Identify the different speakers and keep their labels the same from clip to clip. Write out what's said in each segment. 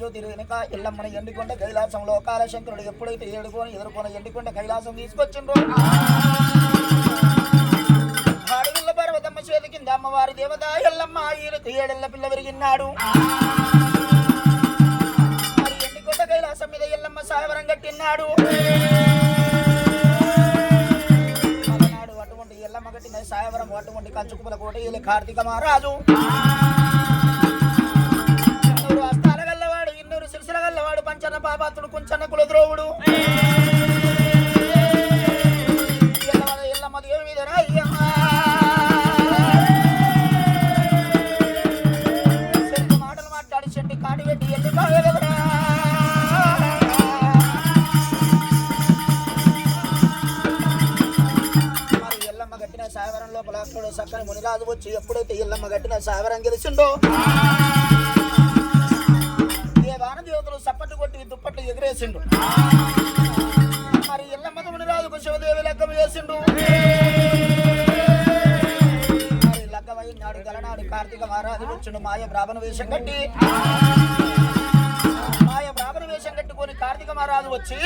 Speaker 1: జ్యోతి వెనుక ఎల్లమ్మని ఎండికొండ కైలాసంలో కాలశంకరుడు ఎప్పుడైతే ఏడుకొని ఎదుర్కొని ఎండికొండ కైలాసం తీసుకొచ్చిండ్రో ఆడవిల్ల పర్వతమ్మ చేతి కింద అమ్మవారి దేవత ఎల్లమ్మ ఈయనకు 7 ఏళ్ల పిల్ల విరిగినాడు. మరి ఎండికొండ కైలాసం మీద ఎల్లమ్మ సాయవరం కట్టినాడు. అటువంటి ఎల్లమ్మ కట్టిన సాయవరం అటువంటి కంచుకుల కోట ఈయన కార్తీక మహారాజు గల్లవాడు పంచన్న పాపాత్రుడు కుంచన్న కులద్రోవుడు ఎల్లమ్మ దేవి మీద మాటలు మాట్లాడి చెట్టు కాడి పెట్టి ఎల్లి కాగలరా మరి ఎల్లమ్మ కట్టిన సాగరం లోపల అక్కడ సక్కని మునిరాజు వచ్చి ఎప్పుడైతే ఎల్లమ్మ కట్టిన సాగరం గెలిచిండో దేవతలు సప్పట్లు కొట్టి దుప్పట్లు ఎగిరేసిండు. మరి ఎల్లమ్మ మునిరాజుకు శివదేవి లగ్గం వేసిండు. మరి లగ్గమైనాడు గలనాడు కార్తీక మహారాజు వచ్చిండు మాయ బ్రాహ్మణ వేషం కట్టి కట్టుకొని కార్తీక మహారాజు వచ్చి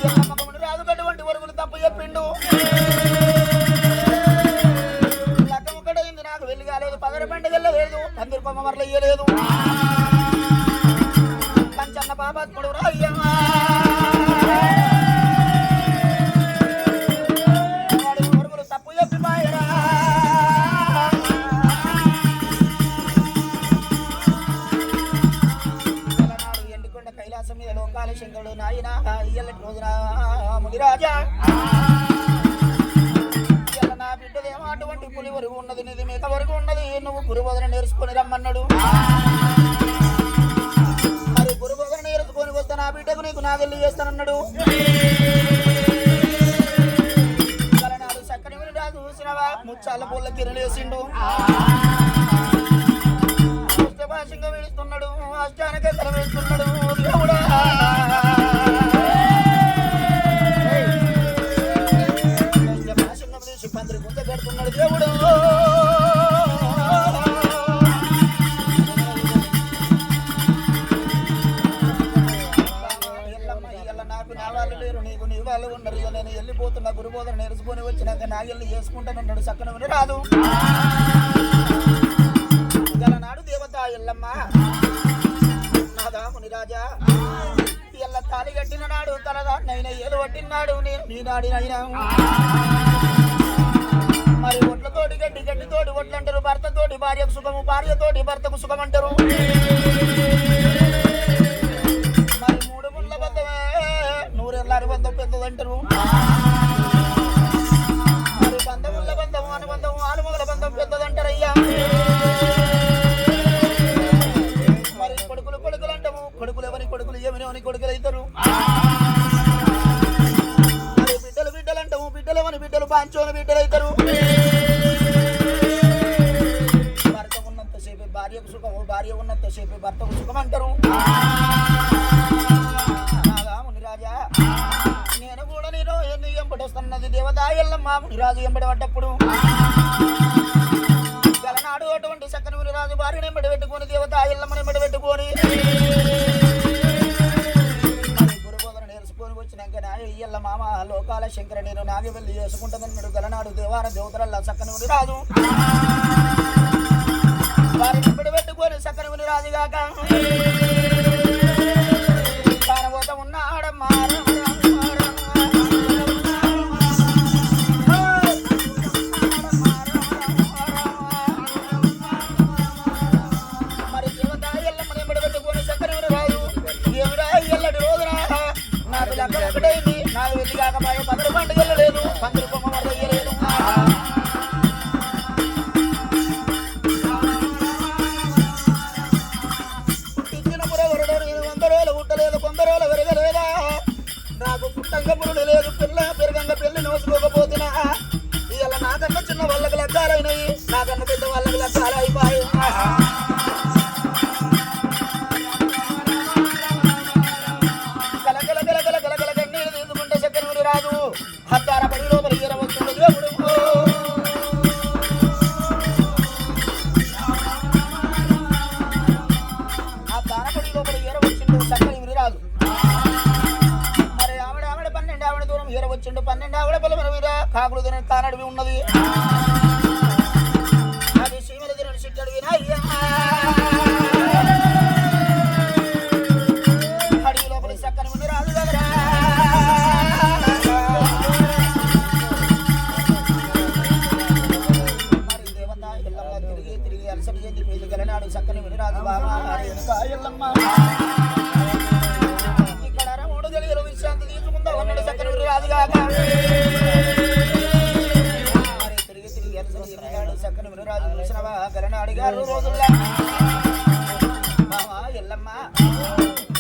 Speaker 1: ఎల్లమ్మ మునిరాజుకు అటువంటి వరుగులు తప్పు చెప్పిండు. లగ్గం ఒక్కడైంది నాకు వెళ్ళి కాలేదు పగర పండుగలేదు అందరి కొమ్మమరలు ఇయ్యలేదు పంచన్న పాపాత్ముడు రాయ్యమ్మా తప్పు చెప్పి మాయరా ఎండుకొండ కైలాసం మీద లోకాల శంకరుడు నాయన ఇయ్యల్లటి రోజున మునిరాజా నా బిడ్డదేమో అటువంటి పులి వరకు ఉన్నది నిధి మేక వరకు ఉన్నది నువ్వు గురుబోధన నేర్చుకొని రమ్మన్నాడు. గురుబోధన నేర్చుకొని వస్తా నా బిడ్డకు నీకు నాగెల్లి చేస్తానన్నాడు. కలనాడు చక్కని రాజు చూసినవా ముచ్చాల పూల కిరలేసిండు భాషంగా వేస్తున్నాడు అష్టానక కల వేస్తున్నాడు దేవుడా భాషంగా వేసి పందిరి గుంత కడుతున్నాడు దేవుడు. నేను వెళ్ళిపోతున్నా గురుబోధన నేర్చుకొని వచ్చినాక నాగెళ్ళి చేసుకుంటానన్నాడు చక్కని రాదు. గలనాడు దేవత ఎల్లమ్మ నాదా మునిరాజా ఎల్ల తాళి కట్టిన నాడు తలదాన్నైనా ఏదో పట్టినాడు నేను నీనాడినైనా మరి ఒట్లతోటి గడ్డితోటి ఒట్లు అంటారు భర్తతోటి భార్యకు సుఖము భార్యతోటి భర్తకు సుఖం అంటారు. మరి 3 ముళ్ళ బంధమే 100 ఏళ్ళ అనుబంధం పెద్దదంటారు. మరి బంధముల బంధము అనుబంధము ఆలుమగల బంధం పెద్దదంటారయ్యా. మరి కొడుకులు అంటాము కొడుకులు ఎవరి కొడుకులు ఏమిని కొడుకులు అవుతారు. మరి బిడ్డలు అంటాము బిడ్డలు ఎవరి బిడ్డలు పాంచోని బిడ్డలు అవుతారు. భర్త ఉన్నంతసేపు భార్యకు సుఖము భార్య ఉన్నంతసేపు భర్తకు సుఖం అంటారు. నేను కూడా నేను ఎంబడొస్తున్నది దేవత ఎల్లమ్మ మునిరాజు ఎంబడి పడ్డప్పుడు గలనాడు అటువంటి చక్కని మునిరాజు భార్యను ఎంబడి పెట్టుకొని దేవత ఎల్లమ్మని ఎంబడి పెట్టుకొని గురుబోధన నేర్చుకొని వచ్చినాక ఎల్ల మామ లోకాల శంకర నేను నాగి వెళ్ళి చేసుకుంటానన్నాడు. గలనాడు దేవాన దేవతల చక్కని మునిరాజు వారిని ఎంబడి పెట్టుకొని చక్కని మునిరాజు గాక కానబోత ఉన్నాడమ్మా నాకు వెళ్ళి కాకపోయే పదరు పండుగ వెళ్ళలేదు పందులు కొమ్మ వరద ఇయ్యలేదు. పుట్టించిన పురవరుడు 100 రోజులు పుట్టలేదు 100 రోజులు పెరగలేదా నాకు పుట్టంగ పురుడు లేదు పిల్ల పెరగంగ పెళ్లి నోసుకోకపోతున్నా ఇలా నాకన్నా చిన్న వాళ్ళకి లెక్కాలైనవి నాకన్నా పెద్ద వాళ్ళకి లెక్కాలు అయిపోయి హత్తార పడి లోపల వస్తుంది దేవుడు. ఆ 12 ఆవిడ పిల్లల మీద కాకులు తిన కానడివి ఉన్నది అది సీమల తిన సిట్టడివినా అయ్యా అడవి లోపల చక్కని ముందు రాదు కదరా మరి దేవత ఎల్లమ్మ తిరిగి తిరిగి అలసటి చేతి మీద గలనాడు చక్కని ముందు రాదు బాబా ఎల్లమ్మ విశ్రాంతి తీసుకుందా ఉన్నాడు చక్కని రాజుగాక మరి తిరిగి తిరిగి ఎన్నాడు చక్కని రాజు చూసినవా గలన అడిగారు రోజుల్లో బావా ఎల్లమ్మ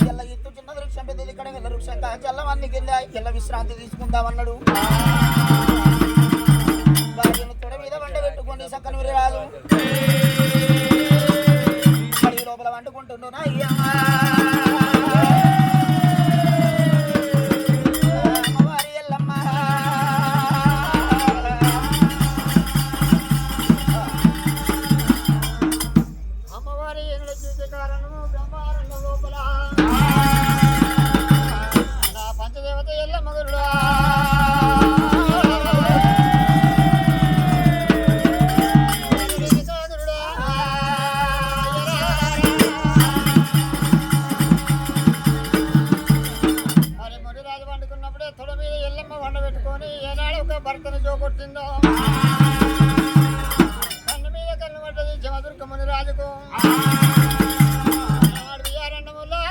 Speaker 1: ఎల్ల ఎత్తు చిన్న వృక్షం పెద్దది ఇక్కడ ఎల్ల వృక్షం చల్లవన్నీ కింద ఎల్ల విశ్రాంతి తీసుకుందామన్నాడు భార్యను తొడ మీద వంట పెట్టుకొని చక్కని రాజు అడిగి లోపల వండుకుంటున్నా అయ్యా భర్తను జోకొట్టిందో కన్ను మీద కన్ను పడ్డది జమదుర్గముని రాజుకు వియారండములో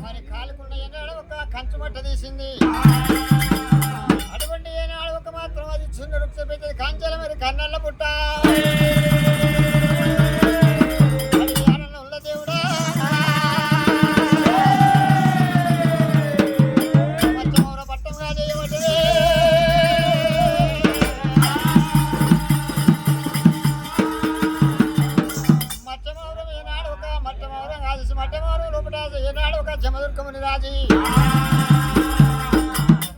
Speaker 1: మరి కాలుకున్న ఏనాడు ఒక కంచు మట్ట తీసింది అటువంటి ఏనాడు ఒక మాత్రం అది చిన్న వృక్ష పెద్దది కంచెల మరి కన్నెల్ల పుట్ట ఉన్న దేవుడా మచ్చమౌర పట్టంగా చేయబడ్డది మచ్చమౌరం ఏనాడు ఒక మట్టమౌరం కాదు మట్టమౌరం లోపల ఏనాడు ఒక జమదుర్గముని రాజు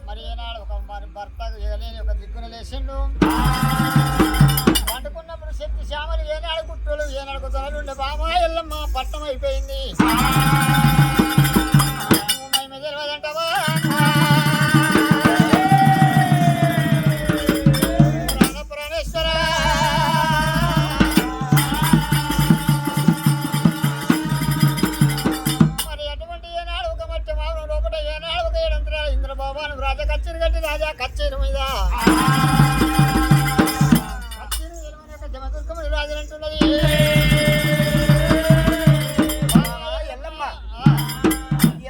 Speaker 1: మరి ఏనాడు ఒక మరి భర్త లేని ఒక దిక్కున లేచిండు వండుకున్నప్పుడు శక్తి శ్యామలు ఏనాడు కుట్టులు ఏనాడు కుదరలు ఉండే బామా ఎల్లమ్మ పట్టం అయిపోయింది మేము తెలియదంటావా ప్రాణేశ్వర మరి అటువంటి ఏనాడు ఒక మధ్య మామూలు లోపల ఏనాడు ఒక ఏడంతరాలు ఇంద్రబాబాను రాజా కచ్చేరి కట్టి రాజా కచ్చేరి మీద జమదుర్గముని రాజు అంటున్నది ఎల్లమ్మ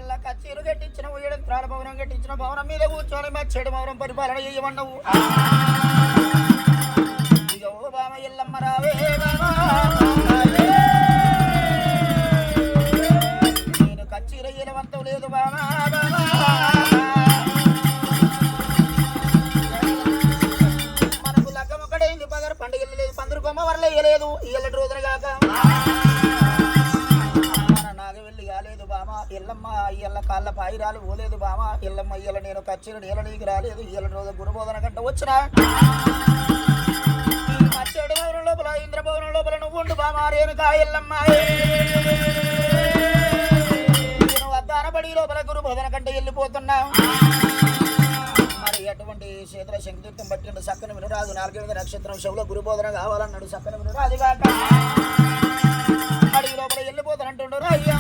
Speaker 1: ఎల్ల కచ్చేరు కట్టించిన ఏడంతరాల భవనం కట్టించిన భవనం మీద కూర్చొని మా చెడు భవనం పరిపాలన చేయమన్నావు ఇక ఓ బామ ఎల్లమ్మ రావే నేను కచ్చేర ఏలవంతం లేదు బామా పండుగలు లేదు పందురుకొమ్మ వరలే ఇయ్యలేదు ఇయ్యలటి రోజున కాక నాగవెల్లి కాలేదు బామ ఎల్లమ్మ ఇయ్యల కాళ్ళ పాయిరాలు పోలేదు బామ ఎల్లమ్మ ఇయ్యల నేను కచ్చిన నీళ్ళ నీకు రాలేదు ఇయ్యలటి రోజు గురుబోధన గంట వచ్చిన చెడు భవనం లోపల ఇంద్రభవనం లోపల నువ్వు ఉండు బామ రేణుకా ఎల్లమ్మ నేను వద్దానబడి లోపల గురుబోధన గంట వెళ్ళిపోతున్నావు మరి ఎటువంటి క్షేత్ర శంకుతీర్థం పట్టిన చక్కని వినురాజు 4వ నక్షత్రం శవుల గురుబోధన కావాలన్నాడు చక్కని వినురాజు కాక అడిగి లోపల వెళ్ళిపోతానంటుండ్రు అయ్యా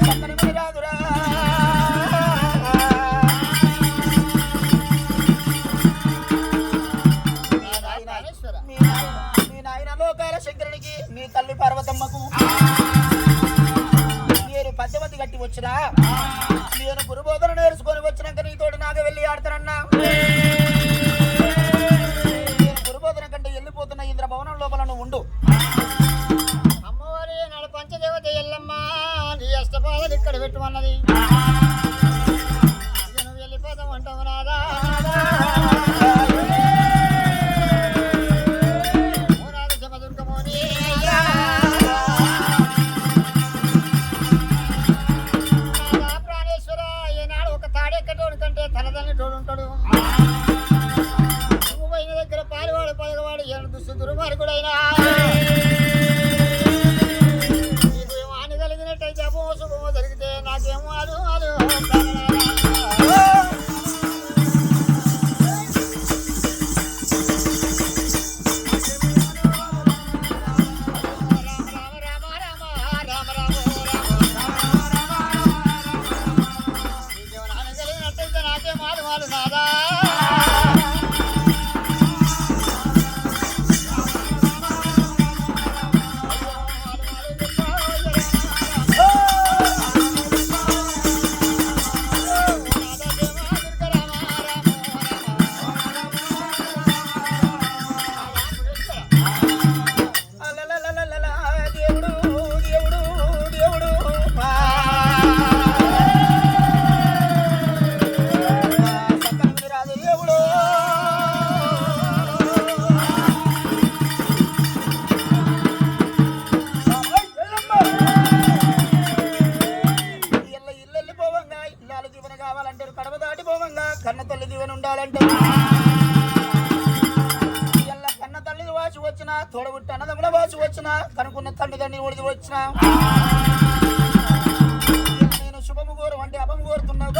Speaker 1: చక్కని వినురాజురా మీ నాయన లోకాల శంకరునికి మీ తల్లి పార్వతమ్మకు నేను పద్దెమతి కట్టి వచ్చినా నేను గురుబోధన నేర్చుకొని వచ్చినాక నీతోటి నాకు వెళ్ళి ఆడతానన్నా నేను గురుబోధన కంటే వెళ్ళిపోతున్న ఇంద్ర భవనం లోపల నువ్వు ఉండు అమ్మవారి నాడు పంచదేవత ఎల్లమ్మ నీ అష్టపాదలు ఇక్కడ పెట్టుమన్నది నువ్వు వెళ్ళిపోతాం అంటావు రాదా జమదుర్గమోని ప్రాణేశ్వర ఏనాడు ఒక తాడెక్కటోడు కంటే తలదన్నటోడు దీవెన కావాలంటారు, కడవ దాటి పోవంగా కన్న తల్లి దీవెన ఉండాలంటారు. ఇలా కన్న తల్లిని వాసి వచ్చిన తోడబుట్టి అన్నదమ్ముల వాసి వచ్చిన కనుకున్న తండ్రిదండ్రిని ఒడిది వచ్చిన నేను శుభము కోరు అంటే అపము కోరుతున్నావు.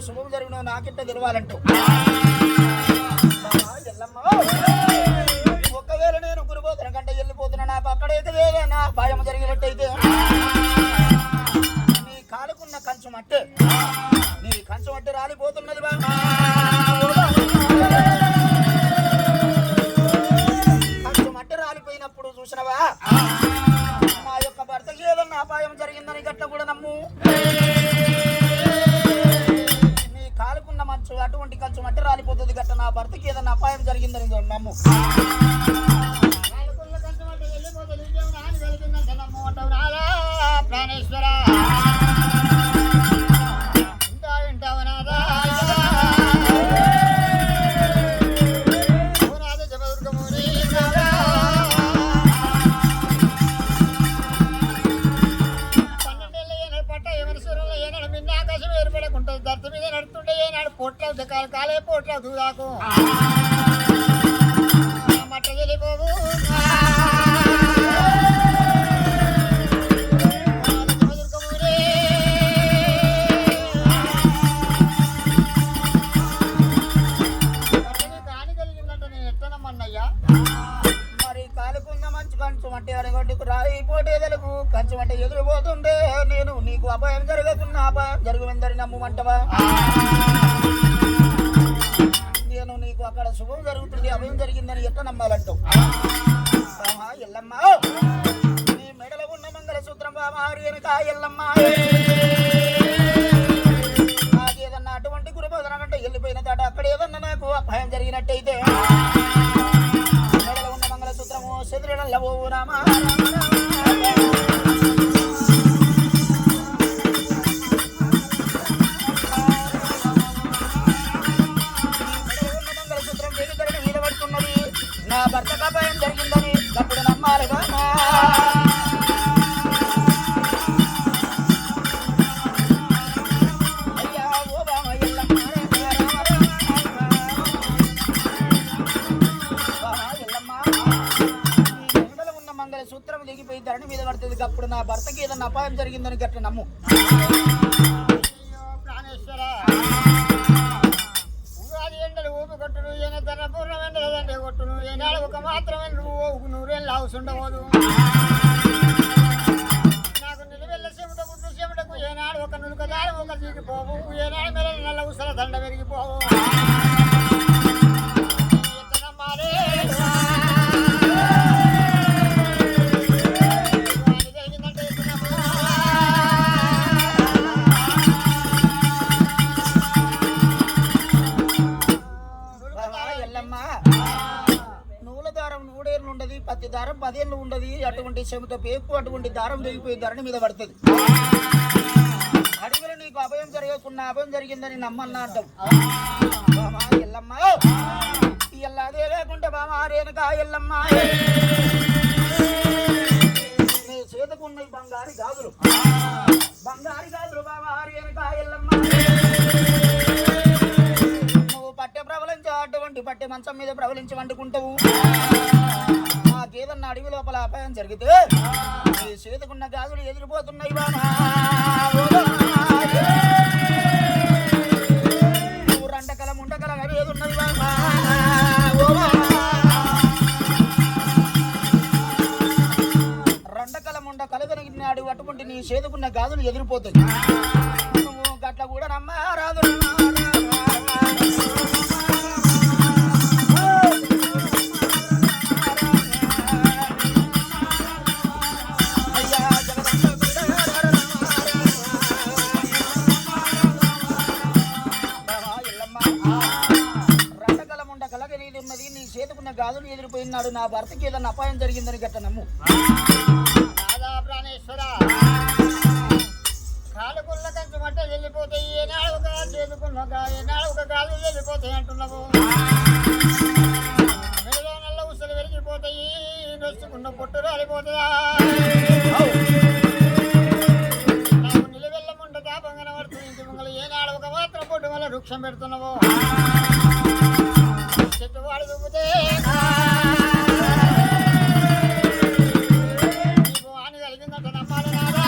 Speaker 1: శుభం జరుగునో నాకింట తెలవాలంటూ ఒకవేళ నేను గురిపోతున్న కంటే వెళ్ళిపోతున్నా నాకు అక్కడైతే నా పాయం జరిగినట్టయితే నీ కాలుకున్న కంచం అట్టే నీ కంచం అట్టే రాలిపోతున్నది బాగా కంచం అట్టే రాలిపోయినప్పుడు చూసినవా నా యొక్క భర్తకి ఏదన్నా అపాయం జరిగిందని గట్ల కూడా నమ్ము. అటువంటి కంచం అంటే రాలిపోతుంది గట్ట నా భర్తకి ఏదన్నా అపాయం జరిగిందని నమ్ము. ప్రాణేశ్వరా కాలే పోట్ల దూరాకు మట్ట వెళ్ళిపోవు కాని కలిగిందంట నేను ఎత్తనమ్మన్నయ్యా. మరి కాలుకున్న మంచి కంచం అంటే అడగొట్టుకు రాయిపోటే తెలుగు కంచం అంటే ఎదురుపోతుండే నేను నీకు అపాయం జరగకున్నా అపాయం జరుగుందని నమ్ముమంటవా. నేను నీకు అక్కడ శుభం జరుగుతుంది అభయం జరిగిందని ఎట్లా నమ్మాలంటావు. ఎల్లమ్మ నీ మెడలో ఉన్న మంగళసూత్రం బామారి వెనుక ఎల్లమ్మ నాకేదన్నా అటువంటి గురుబోధనంటే వెళ్ళిపోయిన తాట అక్కడ ఏదన్నా నాకు అపాయం జరిగినట్టయితే మెడలో ఉన్న మంగళసూత్రము చెదిరడల్లవో రామా నా భర్తకు అపాయం జరిగిందని అప్పుడు నమ్మాలి బామా. అయ్యా ఓ బామ ఎల్లమ్మ ఎల్లమ్మ ఈ ఉన్న మంగళ సూత్రం దిగిపోయి ధరణి మీద పడుతుంది అప్పుడు నా భర్తకి ఏదన్నా అపాయం జరిగిందని గట్ల నమ్ము. ప్రాణేశ్వరా ఎండలు ఊపి కొట్టును ఏన తన పూర్ణం ఎండలంటే కొట్టును ఏనాడు ఒక మాత్రమే నువ్వు నూరేళ్ళు హౌస్ ఉండబోదు. నాకు నిలువెల్ల చెమట గుడ్డు చెమటకు ఏనాడు ఒక నులుక దారం ఒక దిగిపోవు ఏనాడు మెల్ల నల్ల ఉసల దండ పెరిగిపోవు. పత్తి దారం 10 ఏళ్ళు ఉండదు. అటువంటి చెమట పేపు అటువంటి దారం దిగిపోయి ధరణి మీద పడుతుంది. అడిగిన నీకు అభయం జరగకున్నా అభయం జరిగిందని నమ్మన్నా అంటాం. బామా ఎల్లమ్మ ఇలా అదే లేకుంటే బామా రేణుకా ఎల్లమ్మ నీ చేతకున్న బంగారు గాజులు బామా రేణుకా ఎల్లమ్మ నువ్వు పట్టె ప్రబలించి అటువంటి పట్టె మంచం మీద ప్రబలించి వండుకుంటావు. నాకేదన్నా అడవి లోపల అపాయం జరిగితే నీ చేతుకున్న గాజులు ఎదిరిపోతున్నాయి బామా. నువ్వు రండకల ముండకల ఏదున్నది బామా. రండకల ముండకల కలిగినాడు అటువంటి నీ చేతుకున్న గాజులు ఎదిరిపోతాయి. నువ్వు గట్ల కూడా నమ్మా రాదు. గాజులు ఎదిరిపోయినాడు నా భర్తకి ఏదన్నా అపాయం జరిగిందని గట్ట నమ్ము. ప్రాణేశ్వర కాలుకున్న కంచమంటే వెళ్ళిపోతాయి ఏనాడు ఒక
Speaker 2: ఏనాడు ఒక గాజు వెళ్ళిపోతాయి అంటున్నావు. మెడలో నల్ల ఉసలు వెలిగిపోతాయి, నొచ్చుకున్న పొట్టు రాలిపోతుందా? నాకు నిలవెళ్ళముండ తాపం కనబడుతుంది. ఇంటి ముంగలు ఏనాడు ఒక మాత్రం పొట్టు వల్ల వృక్షం పెడుతున్నావు. చెట్టు వాడు దుబ్బుతే నీకు హాని కలిగిందంట నమ్మాలి నాదా.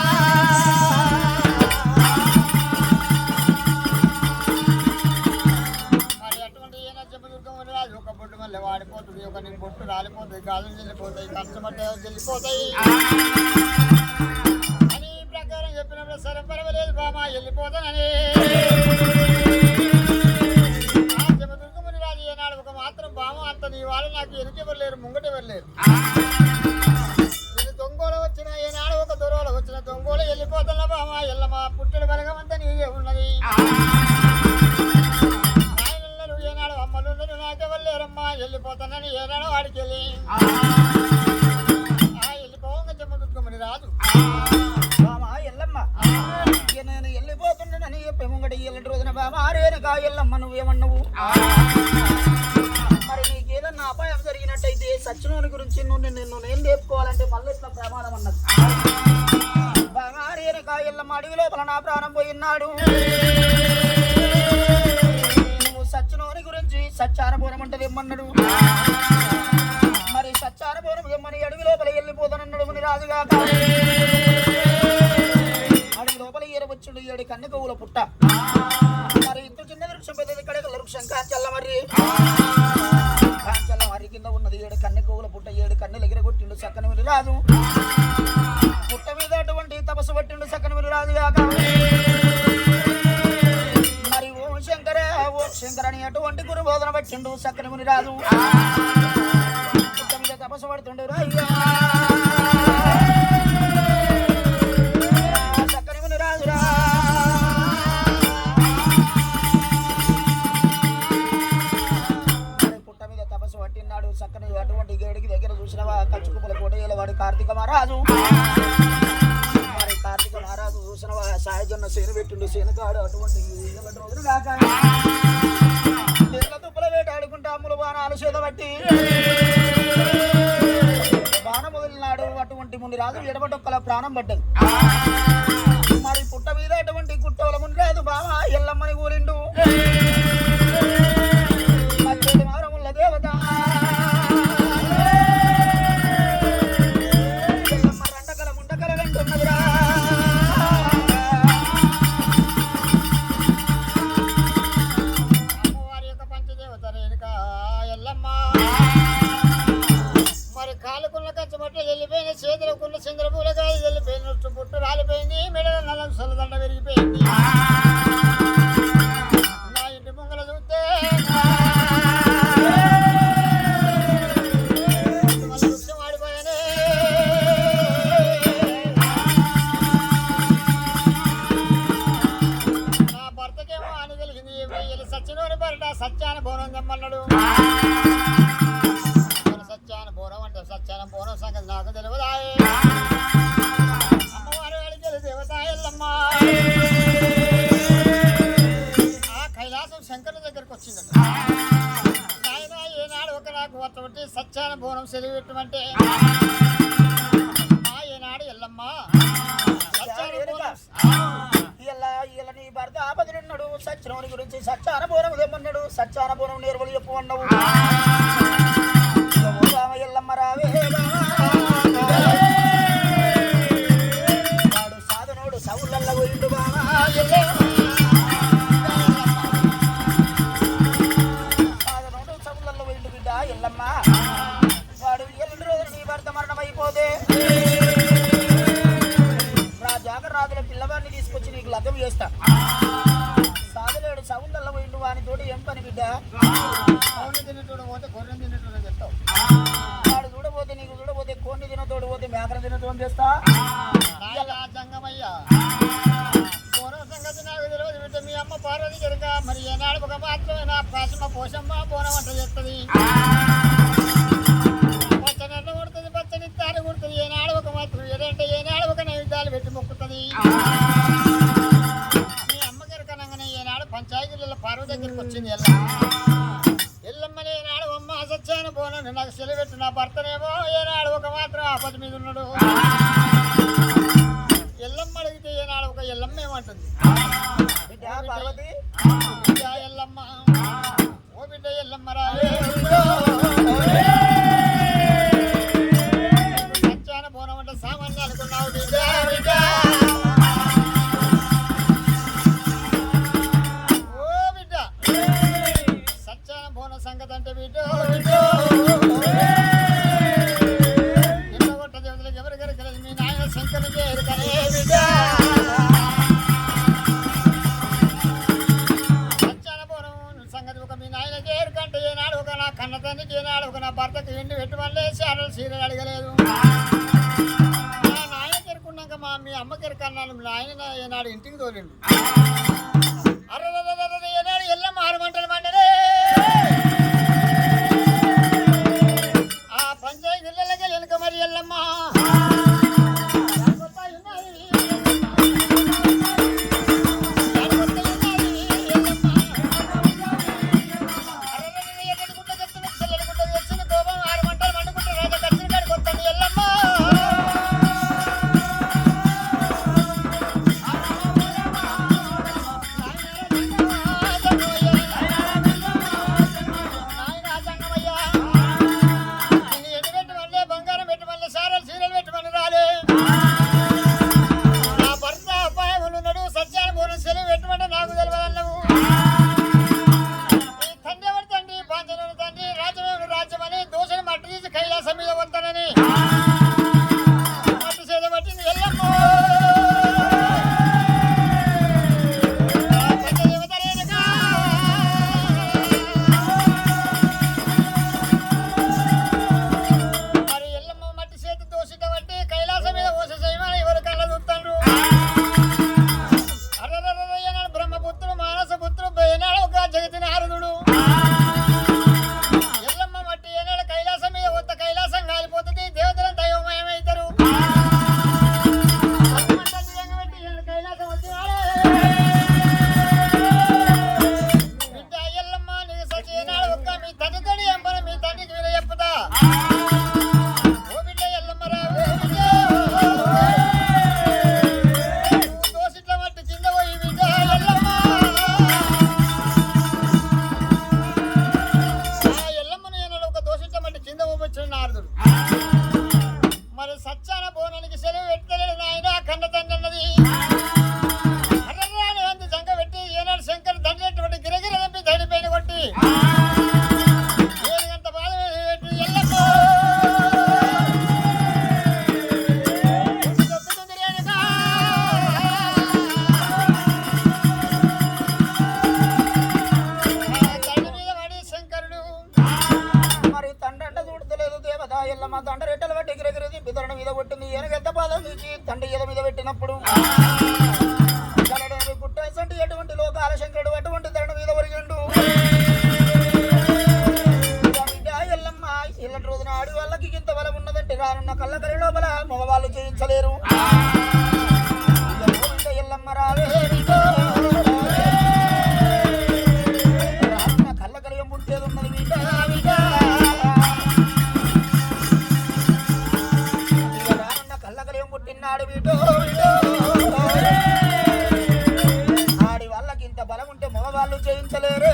Speaker 2: మరి అటువంటి ఏనా చెప్పదుర్గం రాదు. ఒక పొట్టు మళ్ళీ వాడిపోతుంది, ఒక నీ పొట్టు రాలిపోతుంది, గాజులు చెల్లిపోతాయి, కష్టపడ్డ చెల్లిపోతాయి అని ఈ ప్రకారం చెప్పినప్పుడు సరే పర్వాలేదు బామా వెళ్ళిపోతానని ఏనాడు ఒక మాత్రం బామ అంత నీ వాళ్ళు నాకు ఎనుకెవరు ముంగట వెళ్ళలేరు. నేను దొంగోలు వచ్చిన ఏనాడు ఒక దొరవలు వచ్చిన దొంగోలు వెళ్ళిపోతున్నా బామ ఎల్లమ్మ పుట్టిన బలగమంతా నీదే ఉన్నది. నాయనలు ఏనాడు అమ్మలు నాకెవరు లేరమ్మా వెళ్ళిపోతానని ఏనాడు వాడికి వెళ్ళి వెళ్ళిపోగా చెమ్మదుర్గమని రాదు.
Speaker 1: బామా ఎల్లమ్మ నేను వెళ్ళిపోతున్నానని చెప్పి ముంగట ఎల్లటి రోజున బామా రేనుగా ఎల్లమ్మ నువ్వేమన్నావు? మరి నీకేదన్నా అపాయం జరిగినట్టయితే సచ్చినోని గురించి నిన్ను నేను లేపుకోవాలంటే మళ్ళీ ఇట్లా ప్రమాదం అన్నది. బాగా రేనుగా ఎల్లమ్మ అడవి లోపల నా ప్రాణం పోయినాడు. నువ్వు సచ్చినోని గురించి సచ్చారబోనం అంటే ఏమన్నాడు? మరి సచ్చారబోనం ఏమని అడవి లోపల వెళ్ళిపోతానన్నాడు ముని రాజుగాక. అడవి లోపల ఏరవచ్చుడు 7 కన్నె గోవుల పుట్ట. మరి ఇంత చిన్న వృక్షం పెద్దది కడగల వృక్షం కాంచల్ల మరి కాంచల్ల మరి కింద ఉన్నది 7 కన్నె గోవుల పుట్ట. 7 కన్నెలు ఎగిరగొట్టిండు సక్కని ముని రాజు. పుట్ట మీద అటువంటి తపస్సు పట్టిండు సక్కని ముని రాజు కాక. మరి ఓం శంకర అని అటువంటి గురు బోధన పట్టిండు సక్కని ముని రాజు. పుట్ట మీద తపస్సు పడుతుండు రాయ్యా సక్కని ముని రాజురా. పట్టినాడు చక్కని అటువంటి గేడికి దగ్గర చూసినవా కచ్చుకుప్పల కోటయ్యల వాడు కార్తీక మహారాజు. మరి కార్తీక మహారాజు చూసినవా సాయజొన్న సేను పెట్టిండు సేనకాడు అటువంటి రోజులు కాక నీళ్ళ తుప్పల వేటాడుకుంటే అమ్ములు బాణాలు చేతబట్టి బాణం వదిలినాడు. అటువంటి ముని రాజు ఎడబడొక్కల ప్రాణం పడ్డది. మరి పుట్ట మీద అటువంటి గుట్టవల ముని రాజు బావా ఎల్లమ్మని కూలిండు. దేవత రండకల ముండకల వెంటున్నదిరా. అమ్మవారి యొక్క పంచదేవత రేణుక ఎల్లమ్మ. మరి కాలుకున్న కచ్చబట్టలు వెళ్ళిపోయిన చేతులకున్న చంద్రపూలగా వెళ్ళిపోయిన పుట్టు రాలిపోయింది. మెడల నల్ల సొలదండ విరిగిపోయింది. నా ఇంటి ముంగల చూస్తే సత్యాన బోనం తెమ్మన్నాడు. సత్యాన బోనం అంటే సత్యాన బోనం సంగతి నాకు తెలియదా? అమ్మవారు అడిగేది దేవత ఎల్లమ్మ. ఆ కైలాసం శంకరుల దగ్గరకు వచ్చిందట. నాయన ఏనాడు ఒక నాకు వత్తబట్టి సత్యాన బోనం సెలవు పెట్టమంటే ఏనాడు ఎల్లమ్మ నీ భర్త ఆపదనున్నాడు. సత్యనవుని గురించి సత్యాన బోనం తెమ్మన్నాడు. సత్యాన బోనం నేర్వలు చెప్పు అన్నావు. ఎల్లమ్మ రావే వాడు సాధనోడు సవులల్ల పోయిండు బామా సాధనోడు సవులల్ల పోయిండు బిడ్డ ఎల్లమ్మ. వాడు 2 రోజులు నీ భర్త మరణం అయిపోతే రాజుల పిల్లవాడిని తీసుకొచ్చి నీకు లగ్గం చేస్తా. సాధలేడు సవులల్ల పోయిండు వానితోటి ఏం పని బిడ్డ? అవును తినటోడు పోతే గొర్రెం తినటోడు చెప్తావు. వాడు చూడబోతే నీకు చూడబోతే కోడిని తినతోడు పోతే మేకను తినటోడు చేస్తా. జంగమయ్యా పూర్వ సంగతి నాకు తెలియదు బిడ్డ. మీ అమ్మ పార్వతి కనుక మరి ఏనాడు ఒక మాత్రమే నా పాశమ పోషమ్మ బోనం వంట చేస్తుంది. పచ్చని అన్నం కొడుతుంది, పచ్చని తాను కొడుతుంది. ఏనాడు ఒక మాత్రం ఏదంటే ఏనాడు ఒక నైవేద్యాలు పెట్టి మొక్కుతుంది. మీ అమ్మ కనుకనగానే ఏనాడు పంచాయతీలలో
Speaker 2: పరువు దగ్గరికి వచ్చింది ఎల్లమ్మని ఏనాడు అమ్మ సచ్చాను పోను నాకు సెలవెట్టు నా భర్తనేమో ఏనాడు ఒక మాత్రం ఆపద మీద ఉన్నాడు ఎల్లమ్మ అడిగితే ఏనాడు ఒక ఎల్లమ్మ ఏమంటుంది
Speaker 1: పార్వతి
Speaker 2: బిడ్డ ఎల్లమ్మ ఓ బిడ్డ ఎల్లమ్మ రా సచ్చాను పోనం అంటే సామాన్య అనుకున్నావు బిడ్డ బిడ్డ సంగతి అంటే వీటో కొట్ట దేవతలకు ఎవరికైనా కలిసి మీ నాయన శంకరు సత్యానపురం సంగతి ఒక మీ నాయన చేరుకంటే ఏనాడు ఒక నా కన్న తండ్రికి ఏనాడు ఒక నా భర్తకు ఎండి పెట్టుమల్లే శారలు సీరలు అడగలేదు నా నాయన కెరుకున్నాక మీ అమ్మ కెరుకన్నాను నాయన ఏనాడు ఇంటికి తోలిండు ఏనాడు ఎల్లమ్మ 6 గంటలు మండలే మరి ఎల్లమ్మ మరి సచ్చాన బోనానికి సెలవు పెట్టలేదు నాయన కన్న తండ్రి అన్నది అర్రరాని జంగ పెట్టి ఏనాడు శంకర్ తండ్రి గిరగిర తంపి దండిపైన కొట్టి 7 గంట బాధ ఎల్లమ్మ దండ రెట్టలు పెట్టి గిరగిరి దింపితరణ మీద కొట్టింది ఏనుగెంత బాధ చూసి తండ్రి ఎద మీద పెట్టినప్పుడు గుట్టేసంటి ఎటువంటి లోకాల శంకరుడు అటువంటి ధరణ మీద ఒరిగిండు ఎల్లమ్మ ఇల్లటి రోజున ఆడి వాళ్ళకి ఇంత బలం ఉన్నదంటే రానున్న కళ్ళకరి లోపల మగవాళ్ళు చేయించలేరు ఎల్లమ్మ రావే రానున్న కళ్ళకరియం పుట్టేది ఉన్నది పుట్టినాడు వీటో ఆడి వాళ్ళకి ఇంత బలం ఉంటే మగవాళ్ళు చేయించలేరు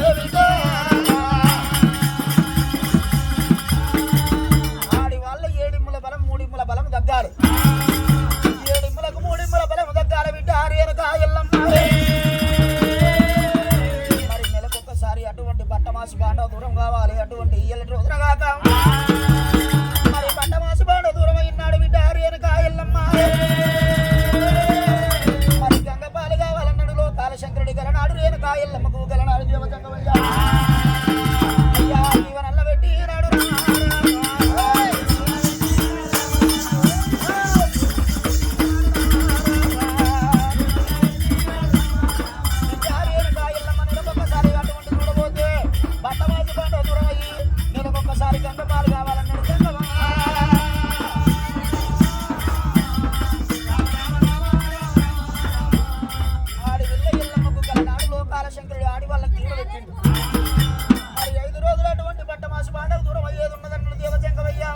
Speaker 2: ఆడి వాళ్ళ 7 ఇమ్ముల బలం 3 ఇమ్ముల బలం తగ్గాలి 7 ఇమ్ములకు 3 ఇమ్ముల బలం తగ్గాలి బిడ్డ ఆరేనక ఎల్లమ్మ మరి నెలకొకసారి అటువంటి బట్టమాసి బాండ దూరం కావాలి అటువంటి ఇయ్యల రోజున కాక మరి బట్టమాసి బాండ దూరం అయినాడు బిడ్డ ఆరేనక ఎల్లమ్మ మరి గంగపాలు కావాలన్నాడు లోకాల శంకరుడి గలనాడు రేణుకా ఎల్లమ్మకు గలనాడు దేవజంగమయ్య అయ్యా జీవనల్ల పెట్టి నాడు ఎల్లమ్మ నెలకొకసారి అటువంటి చూడబోతే బట్టమాసి బాండ దూరం అయ్యి నెలకొకసారి గంగపాలు కావాలన్నాడు గంగమ్మ
Speaker 1: శంకరుడు ఆడి వాళ్ళకి తీరు పెట్టిండు. మరి 5 రోజులు అటువంటి బట్ట మాసి బాండకు దూరం అయ్యేది ఉన్నదన్న దేవశంకరయ్యా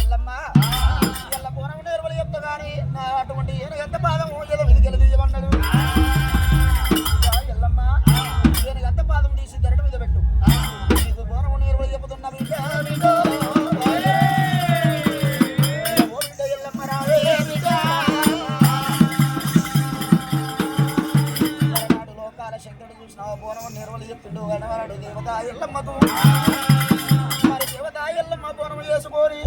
Speaker 1: ఎల్లమ్మ ఎల్ల పూనం నేర్వలు చెప్తా కానీ అటువంటి ఏను ఎంత పాదం ఏదో విధికెళ్ళి తీయమన్నాడు. ఎల్లమ్మ నేను ఎంత పాదం తీసి దరడ మీద పెట్టు నీకు పూనం నేర్వలు చెప్తున్నా బిడ్డ ఎల్లమ్మ రావే బిడ్డ లోకాల శంకరుడు చూసినావు పూనం నేర్వలు చెప్పిండు గణవాడు దేవత ఎల్లమ్మకు. మరి దేవత ఎల్లమ్మ పూనం చేసుకొని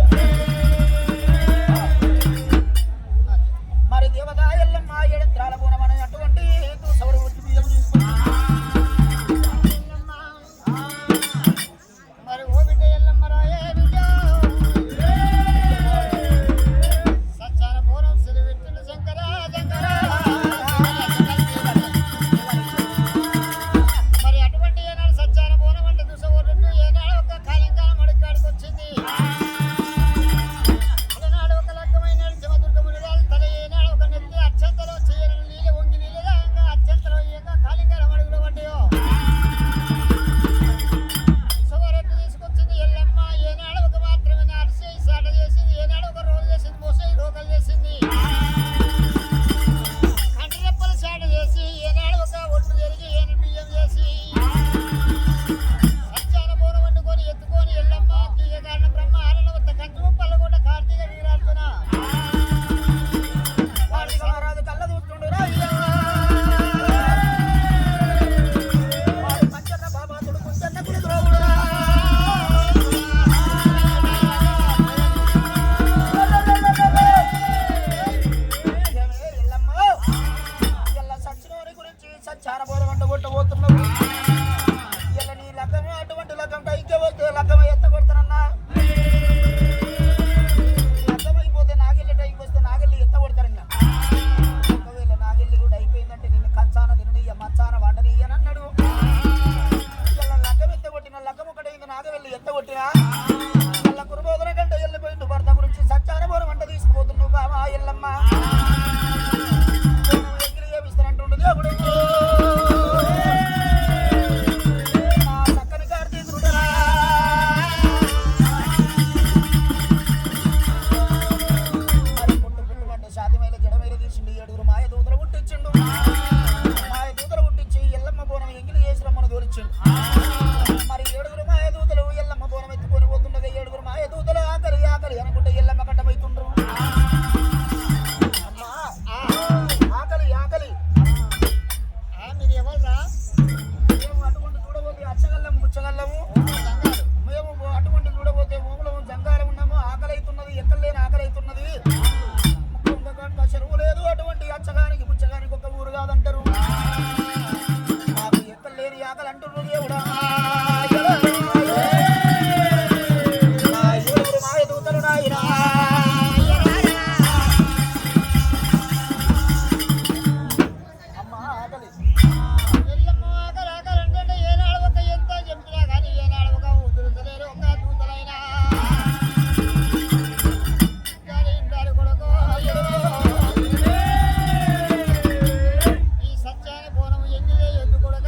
Speaker 1: మరి దేవత ఎల్లమ్మ ఎడంత్రాల పూనమని అటువంటి సౌరు వచ్చి బియ్యం తీసుకుని
Speaker 2: మరి ఓ బిడ్డ ఎల్లమ్మ రాయే బిడ్డ సచ్చాన పూరం సిరి పెట్టిన శంకర శంకర మరి అటువంటి ఏనాడు సచ్చాన పూరం అంటే దుసవరుడు ఏనాడు ఒక కాలంకాలం అడుక్కాడికి వచ్చింది. అలనాడు ఒక లక్కమైన శివదుర్గముని రాజు తల ఏనాడు ఒక నెత్తి అత్యంతలో చేయని నీళ్ళ వంగి నీళ్ళ దాంగా అత్యంతలో ఏక కాలింగారం అడుగులో పడ్డాయో దుసవరెడ్డి తీసుకొచ్చింది ఎల్లమ్మ. ఏనాడు ఒక మాత్రమే అరిసి సాట చేసింది. ఏనాడు ఒక రోజు చేసింది మోసే రోకలు చేసింది. కంటి రెప్పలు సాట చేసి ఏనాడు ఒక ఒట్టు జరిగి ఏను బియ్యం చేసి సత్యాన పూర్వం వండుకొని ఎత్తుకొని ఎల్లమ్మ తీయ కారణం బ్రహ్మ ఆరణవత్త కంచు పల్లగొండ కార్తీక వీరార్జున
Speaker 1: వాడికి మహారాజు కళ్ళ చూస్తుండు రాయ్యా వాడి పంచన్న బాబాతుడు కుంచన్న గుడి ద్రోవుడురా ఎల్లమ్మ ఎల్ల సచ్చినోని గురించి సచ్చాన బోర వంట కొట్టబోతున్నావు. ఎల్ల నీ లగ్గము అటువంటి లగ్గం టైకే వస్తే లగ్గమ ఎత్త కొడతానన్నా లగ్గమైపోతే నాగెళ్ళి టైంకి వస్తే నాగెళ్ళి ఎత్త కొడతారన్నా. ఒకవేళ నాగెళ్ళి కూడా అయిపోయిందంటే నిన్ను కంచాన తిననీయ మంచాన వండనీయని అన్నాడు. ఇలా లగ్గం ఎత్త కొట్టిన లగ్గం ఒకటైంది నాగవెళ్ళి ఎత్త కొట్టినా వాళ్ళ కురుబోధన కంటే వెళ్ళిపోయిండు. భర్త గురించి సచ్చాన బోర వంట తీసుకుపోతున్నావు బావా ఎల్లమ్మ ఎగిరి ఏమిస్తానంటుండు దేవుడు నా చక్కని కార్తీకుడురా. మరి పుట్టు పుట్టుమంటే సాధ్యమైన జడమైన తీసిండు 7 మాయ దూతలు పుట్టించిండు. మాయ దూతలు పుట్టించి ఎల్లమ్మ బోనం ఎంగిలి చేసి రమ్మను దూరించిండు. మరి 7 మాయ దూతలు ఎల్లమ్మ బోనం ఎత్తుకొని పోతుండగా 7 మాయ దూతలు ఆకలి ఆకలి అనుకుంటే ఎల్లమ్మ కట్టమైతుండ్రు. అమ్మా ఆకలి ఆకలి
Speaker 2: మీరు ఎవరురా?
Speaker 1: మేము అటువంటి చూడబోతే అచ్చగల్లము ముచ్చగల్లము
Speaker 2: సంఘాలు
Speaker 1: మేము అటువంటి చూడబోతే మూలము జంగారం ఉన్నాము. ఆకలి అవుతున్నది ఎక్కలేని ఆకలి అవుతున్నది. కుంభకర్ణ చెరువు లేదు అటువంటి అచ్చగానికి ముచ్చగానికి ఒక ఊరు కాదంటారు. మాకు ఎక్కలేని ఆకలి అంటున్నారు దేవుడా. నా 7 మాయ దూతలు నాయనా అమ్మ ఆకలి
Speaker 2: ఎల్లమ్మ ఆకలి ఆకలి అంటే ఏనాడు ఒక ఎంత చెప్తున్నా కానీ ఏనాడు ఒక ఉదురుతలేరు ఒక దూతలైనా ఇంటారు కొడుకు ఈ సత్యాన పూర్వం ఎంగిలే ఎద్దు కొడుక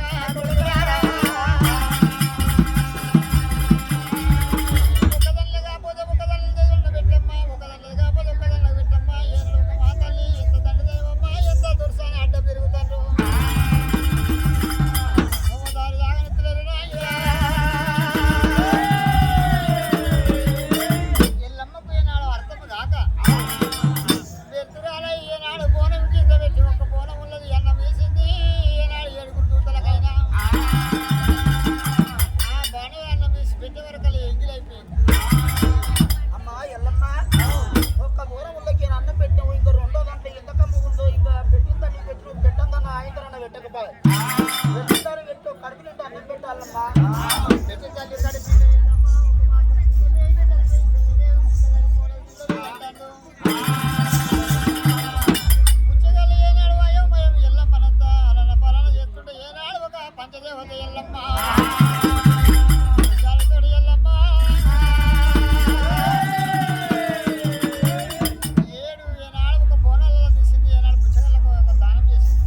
Speaker 2: ఒకదన్లు కాకపోతే ఒకదన్లు పెట్టమ్మ ఒకదన్లు కాకపోతే ఒకదన్లు పెట్టమ్మ ఏనాడు ఒక మా తల్లి ఎంత దండ దేవమ్మ ఎంత దుర్సాని అడ్డ పెరుగుతారు దారి జాగనెత్తలేరు ఎల్లమ్మకు ఏనాడు అర్థము కాక ఎత్తురాల ఏనాడు బోనం కింద పెట్టి ఒక బోనం ఉన్నది అన్నం వేసింది. ఏనాడు 7 దూతలకైనా ఆ బోనం అన్నం వేసి పెట్టే వరకు ఎంగిలైపోయింది.
Speaker 1: అమ్మ ఎల్లమ్మ ఒక్క దూరం ఉన్నకి అన్నం పెట్టాము. ఇంకో 2వ దాంట్లో ఎంత కమ్ము ఉందో ఇంకా పెట్టిందని పెట్టు పెట్టందన్న ఆయనతో పెట్టకపోయి పెట్టిందని పెట్టు కడుపు నిండా అన్నం పెట్టాలమ్మా.
Speaker 2: పెట్టి తల్లి కడిపి ముచ్చగల్లి ఏనాడు అయోమయం ఎల్లమ్మనంతా అలన పలన చేస్తుంటే ఏనాడు ఒక పంచదేవత ఎల్లమ్మ జాలతోడు ఎల్లమ్మ 7 ఏనాడు ఒక బోనాలలో తీసింది. ఏనాడు పుచ్చగల్లకు ఒక దానం చేసింది.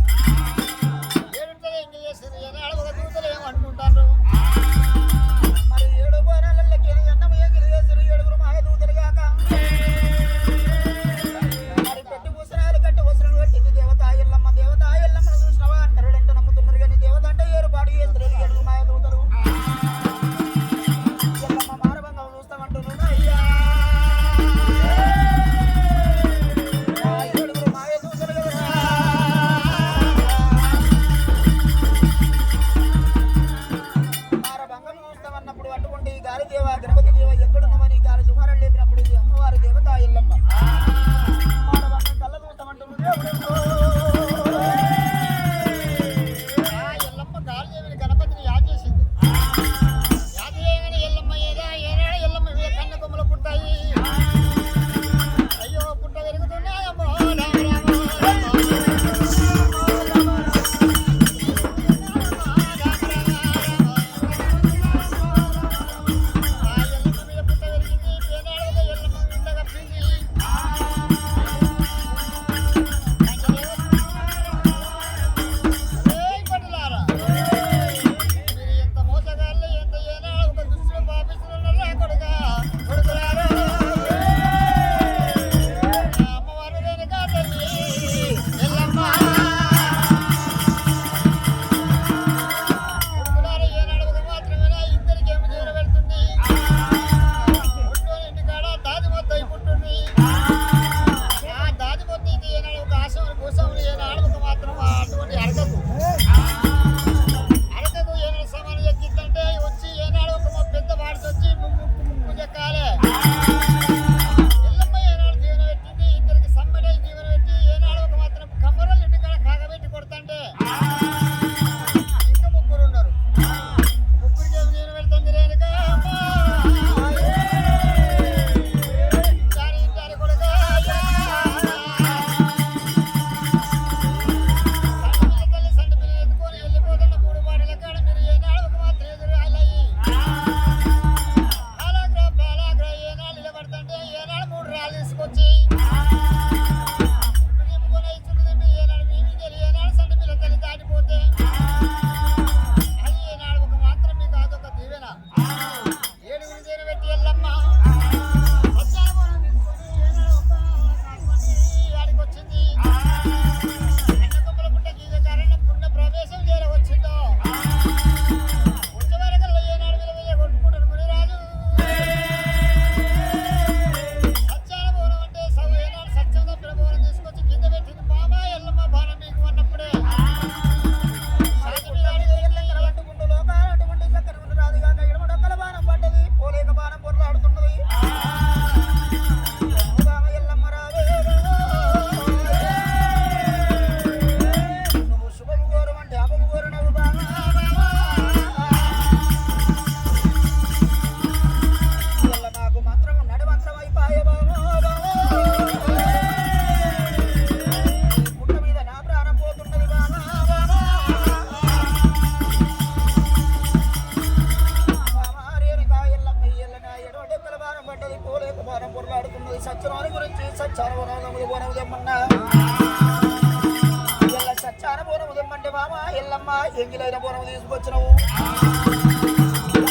Speaker 1: బామా ఎల్లమ్మ ఎంగిలైన బోనం తీసుకొచ్చినవు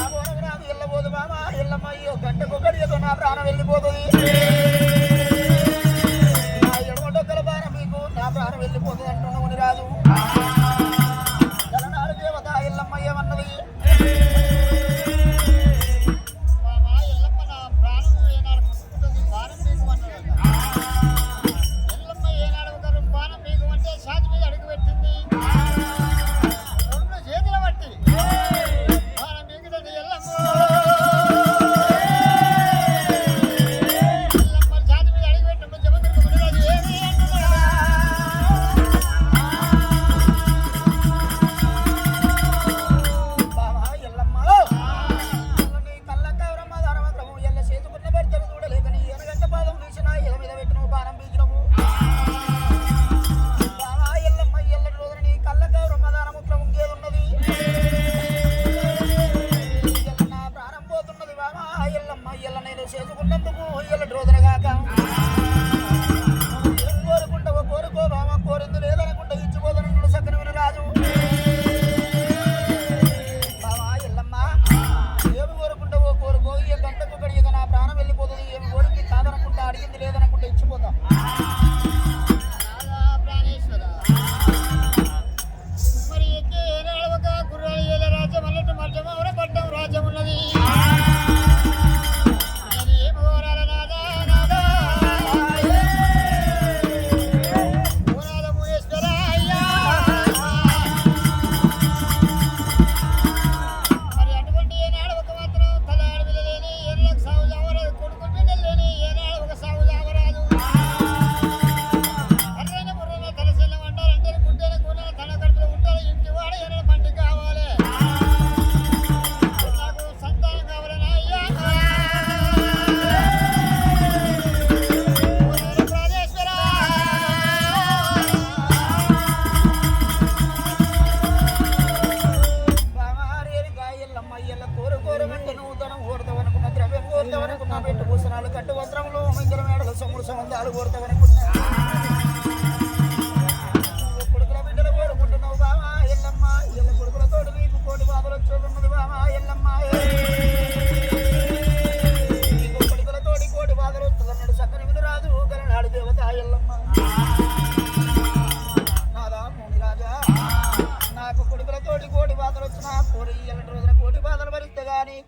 Speaker 1: ఆ బోనం నాకు ఎల్లబోదు బామా ఎల్లమ్మ అయ్యో గంటకొకటి నా ప్రాణం వెళ్ళిపోతుంది నా ఎడమడొక్కల బాణం మీకు నా ప్రాణం వెళ్ళిపోతుంది అంటున్నావు రాజు తలనాడు దేవత ఎల్లమ్మ ఏమన్నది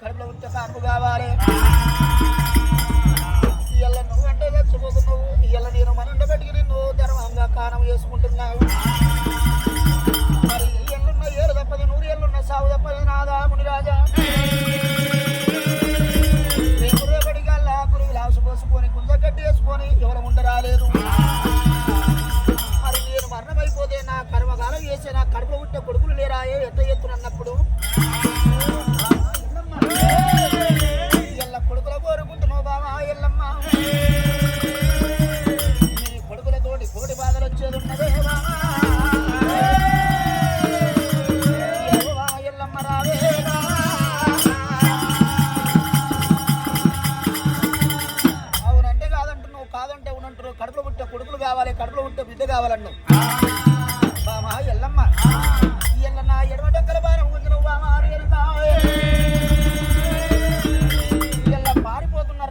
Speaker 1: కడుపులో ఉచ్చ కాపు కావాలి ఇయ్యాల నువ్వంటే చచ్చిపోతున్నావు ఇయ్యాల నేను మనండ పెట్టి నిన్ను ధర్మంగా కారం వేసుకుంటున్నావు మరి ఎల్లున్న ఏరు తప్పది 100 ఏళ్ళున్న సాగు తప్పది నాదా మునిరాజా రేపు రేపటికల్లా గురువులు ఆశ పోసుకొని గుంజ కట్టి వేసుకొని ఎవరు ముందు రాలేదు మరి నేను మరణమైపోతే నా కర్మకాలం చేసే నా కడుపులో ఉంటే కొడుకులు లేరాయే ఎట్ట ఎత్తునన్నప్పుడు కొడుకుల కోరుకుంటున్నావు బాబా ఎల్లమ్మ నీ కొడుకులతోటి కోటి బాధలు వచ్చేది ఉన్నదే ఎల్లమ్మ రావే అవునంటే కాదంటున్నావు కాదంటే ఉన్నంటారు కడుపులో పుట్టే కొడుకులు కావాలి కడుపులో పుట్టే బిడ్డ కావాలన్నావు బామా ఎల్లమ్మ ఎల్ల నా ఎడమడక్కల భారం ఉంది నువ్వు బామా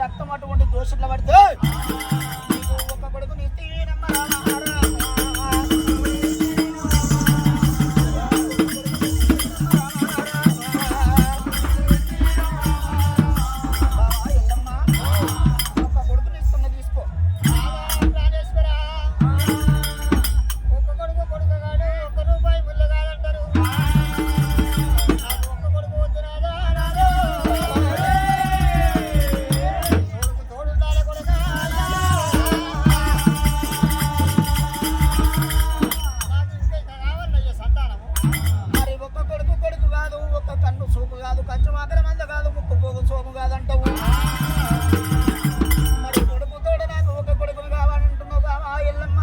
Speaker 1: రక్తం అటువంటి దోషుల పడితే ఒక కొడుకు ఒక కొడుకుని ఇస్తున్న తీసుకో ఒక్క కొడుకు కొడుకుగాడు ₹1 ముళ్ళు కాదంటారు ఒక్క కొడుకు వద్దునాదా సోపు కాదు కంచు మాకల మంద కాదు ముక్కు పోగు సోము కాదంటావు మరి కొడుకుతోడు నాకు ఒక కొడుకులు కావాలంటున్నావు బాబా ఎల్లమ్మ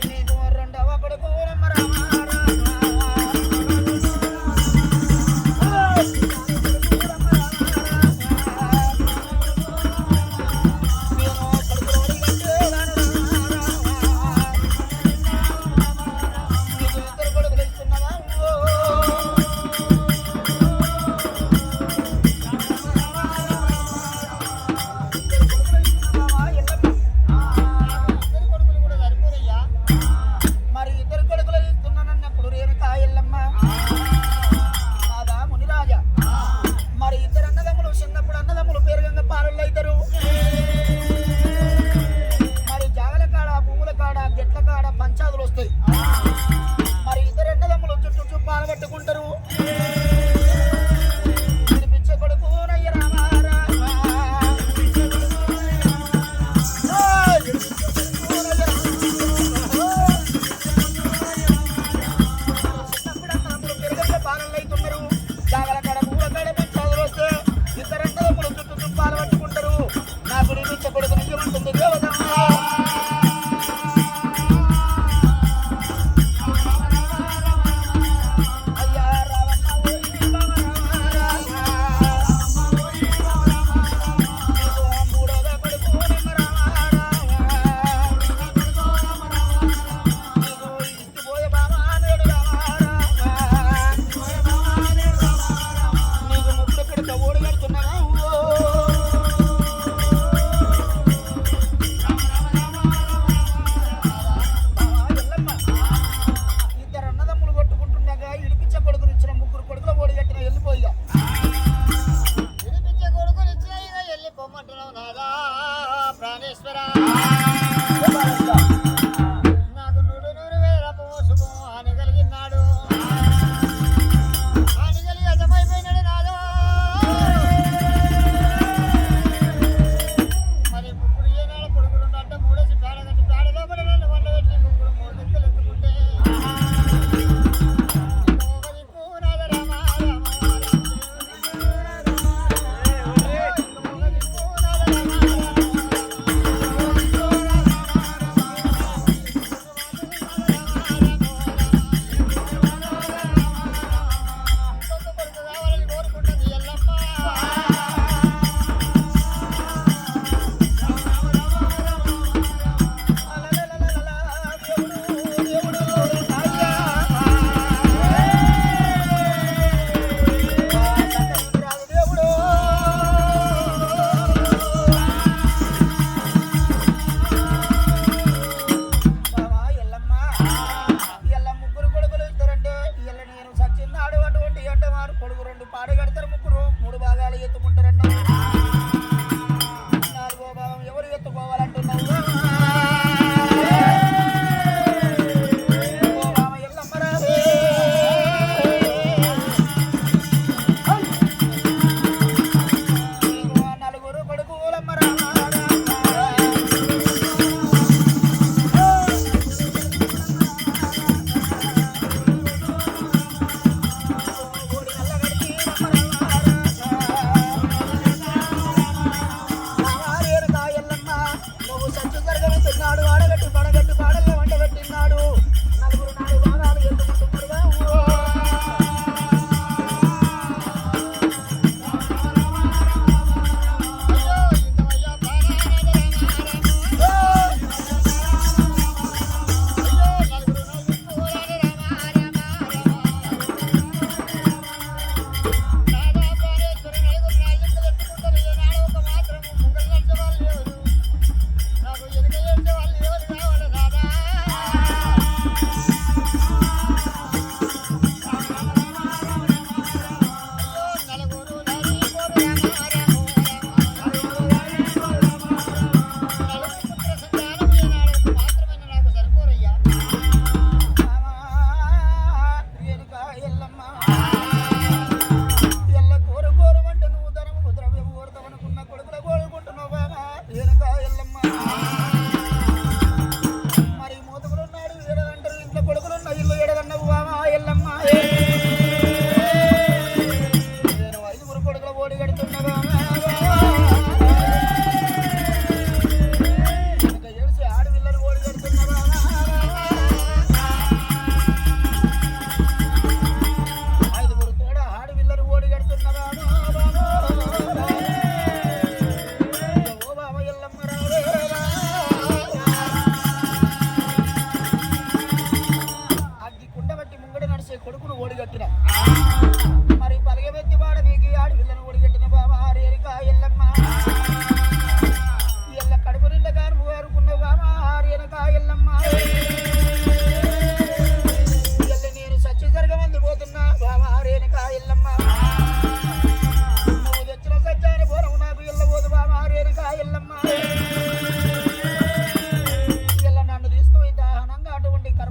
Speaker 1: నీకు రెండవ కొడుకు పంచాదులు వస్తాయి. మరి ఇద్దరు అన్నదమ్ములు చుట్టూ చుప్పాలు పట్టుకుంటారు. పిచ్చ కొడుకు నయ్య రామా రామా పాలనలు అవుతున్నారు. జాగల కడ పూల కడ పంచాదులు వస్తే ఇద్దరు అన్నదమ్ములు చుట్టూ చుప్పాలు పట్టుకుంటారు. నాకు నీ పిచ్చ కొడుకు నిజమంటుంది దేవతమ్మ.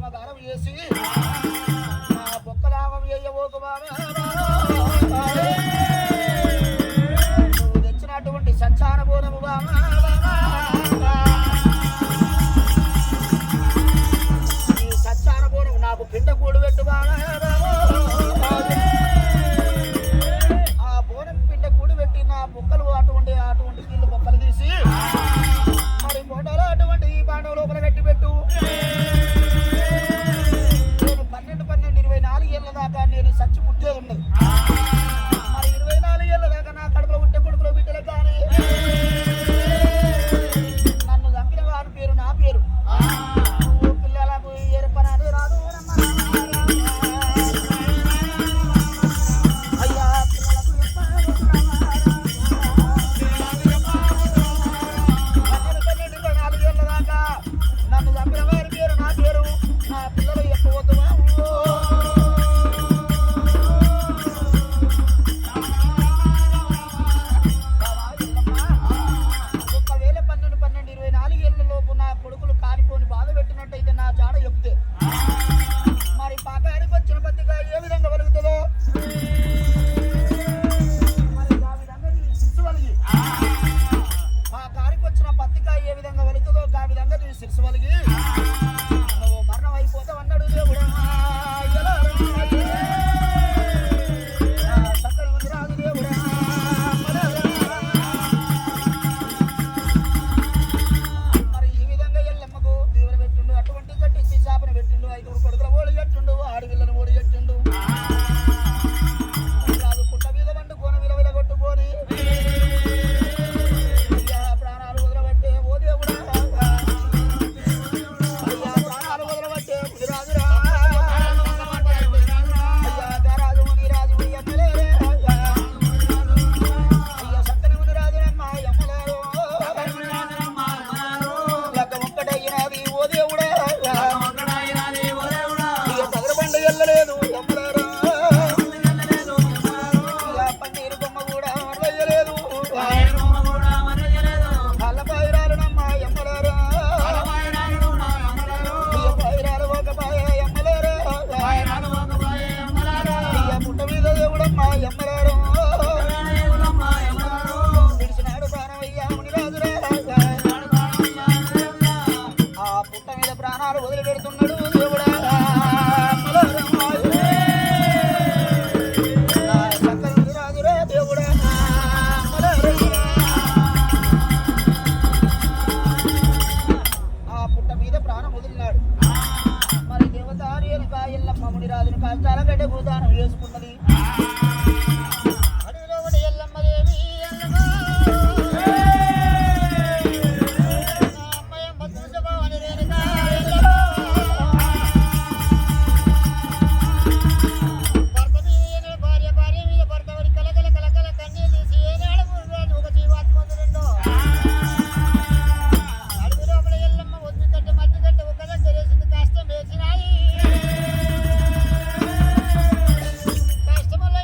Speaker 1: కర్మగారం చేసి నా బొక్కలాగం వేయబోకు నువ్వు తెచ్చినటువంటి సంచార బోనము ఈ సంచార బోనము నాకు పిండ కూడు పెట్టు ఆ బోనం పిండ కూడి పెట్టి నా బొక్కలు అటువంటి కీళ్ళు బొక్కలు తీసి మరి బొండలో అటువంటి ఈ బాండం లోపల కట్టి పెట్టు. నేను 12-24 ఏళ్ళ దాకా నేను సచ్చి పుట్టేది ఉండదు. మరి 24 ఏళ్ళ దాకా నా కడుపులో పుట్టే కొడుకులో బిడ్డలకు కానీ నన్ను చంపిన వారి పేరు నా పేరు. పిల్లలకు ఏర్పనని రాదు అయ్యా పిల్లలకు 12-24 ఏళ్ళ దాకా నన్ను చంపిన వారి పేరు నా పేరు. నా పిల్లలు ఎక్కువద్దుమా ఒకవేళ 12-24 ఏళ్ళ లోపు నా కొడుకులు కానిపోని బాధ పెట్టినట్టయితే నా జాడ చెప్తే మరి పాకానికి వచ్చిన పత్రిక ఏ విధంగా వెలుగుతుందో మరి ఆ విధంగా నీ శిరసు వలిగి పాకానికి వచ్చిన పత్రిక ఏ విధంగా వెలుగుతుందో ఆ విధంగా నీ శిరసు వలిగి నువ్వు మరణం అయిపోతావు అన్నాడు దేవుడా. సకల మంది రాదు దేవుడా. మరి ఈ విధంగా ఎల్లమ్మకు దీవెన పెట్టిండు. అటువంటి కట్టించి చేపన పెట్టిండు. 5 కొడుకుల ఓడి చెట్టుండు. ఆడపిల్లని ఓడి చెట్టుండు. రాదు పుట్ట మీద వండు కోన విలవిల కొట్టుకొని అయ్యా ప్రాణాలు వదలబట్టే ఓ దేవుడా. అయ్యా ప్రాణాలు వదలబట్టే రాజురా. అయ్యా గరాజు ముని రాజు ఎమ్మలేరే. అయ్యా సత్తని ముని రాజురమ్మ ఎమ్మలేరు. లెక్క ఒక్కటయ్యినది ఓ దేవుడా. ఇక పగరబండ ఎల్లలేదు ఎమ్మలేరు. ఇక పన్నీరు బొమ్మ కూడా మరవయ్యలేదు. అల్లపాయిరాలునమ్మ ఎమ్మలేరు. ఇక పాయిరాలు ఒక పాయ ఎమ్మలేరు. ఇక పుట్ట మీద దేవుడమ్మ ఎమ్మలేరు. విడిచినాడు ప్రాణమయ్యా మునిరాజురా. ఆ పుట్ట మీద ప్రాణాలు వదిలిపెడుతున్నాడు దేవుడా. నా చక్కని మునిరాజురా దేవుడా. ఆ పుట్ట మీద ప్రాణం వదిలినాడు. మరి దేవతారి వెనుక ఎల్లమ్మ మునిరాజుని కష్టాల గడ్డ భూదానం వేసుకున్నది. అడవిలో ఒకటి ఎల్లమ్మ దేవి ఎల్లమ్మ. నా అమ్మయ్య మధుస భవాని రేణుక ఎల్లమ్మ. భర్త మీద ఏనాడు భార్య, భార్య మీద భర్త వాడి కలకల కలకల కన్నీరు తీసి ఏనాడు మునిరాజు ఒక జీవాత్మ రెండో. అడవి లోపల ఎల్లమ్మ ఒడ్డు కట్ట మట్టి కట్ట ఒక దగ్గర వేసింది. కష్టం వేసినాయి. కష్టమల్ల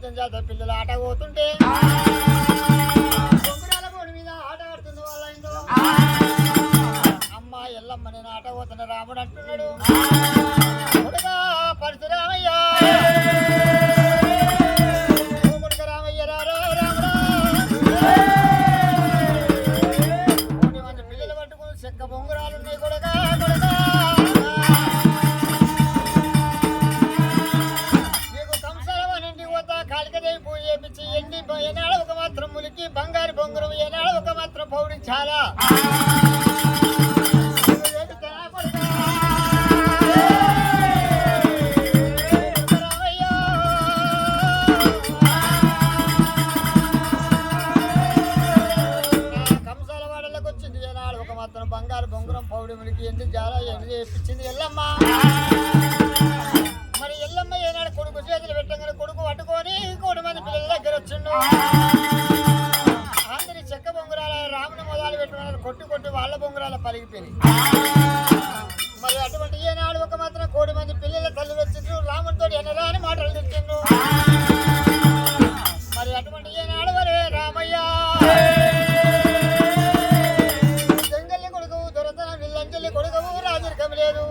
Speaker 2: పద్దెనిమిది జాతర పిల్లలు ఆట పోతుంటే బొంగురాల బోడి మీద ఆట ఆడుతుంది వాళ్ళ ఇంట్లో అమ్మ ఎల్లమ్మ నేను ఆట పోతున్న రాముడు అంటున్నాడు కొడుకా పరశురామయ్య కొడుక రామయ్య రారా రాముడా కొన్ని మంది పిల్లలు పట్టుకుని చెక్క బొంగురాలు ఉన్నాయి కొడుకా కొడుకా నీకు కంసాలవనండి పోతా కాళికదేవి పూజ చేపించి ఎన్ని ఏనాడు ఒక మాత్రం ములికి బంగారు బొంగురం ఏనాడు ఒక మాత్రం పౌడి చాలా బంగారు బొంగురం పౌడి ములికి ఎన్ని చాలా ఎన్ని చేపించింది ఎల్లమ్మ మరి ఎల్లమ్మ ఏనాడు కొడుకు చేతులు పెట్టగానే కొడుకు పట్టుకొని 1 మంది పిల్లల దగ్గర వచ్చిండు అందరి చెక్క బొంగురాల రాముని మొదలు పెట్టుకున్నారు కొట్టి కొట్టి వాళ్ళ బొంగురాల పలిగిపోయి మరి అటువంటి ఏనాడు ఒక మాత్రం 1 మంది పిల్లల తల్లి వచ్చిండ్రు రాముడితో ఎనరాని మాటలు తిట్టిండ్రు మరి అటువంటి ఏనాడు వరే రామయ్య కొడుకు రాజరికం లేదు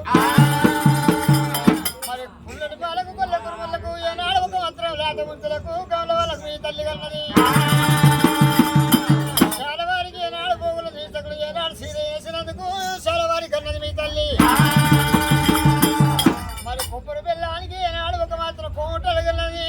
Speaker 2: మరి పుల్లటి పాలకు కొల్ల కురుమలకు ఏనాడు ఒక మాత్రం లేత ముంచులకు గౌల వాళ్ళకు మీ తల్లి కన్నది శాలవారికి ఏనాడు పోగులు తీసకులు ఏనాడు సీర వేసినందుకు శాలవారి కన్నది మీ తల్లి మరి కొబ్బరి బెల్లానికి ఏనాడు ఒక మాత్రం కోటలు కన్నది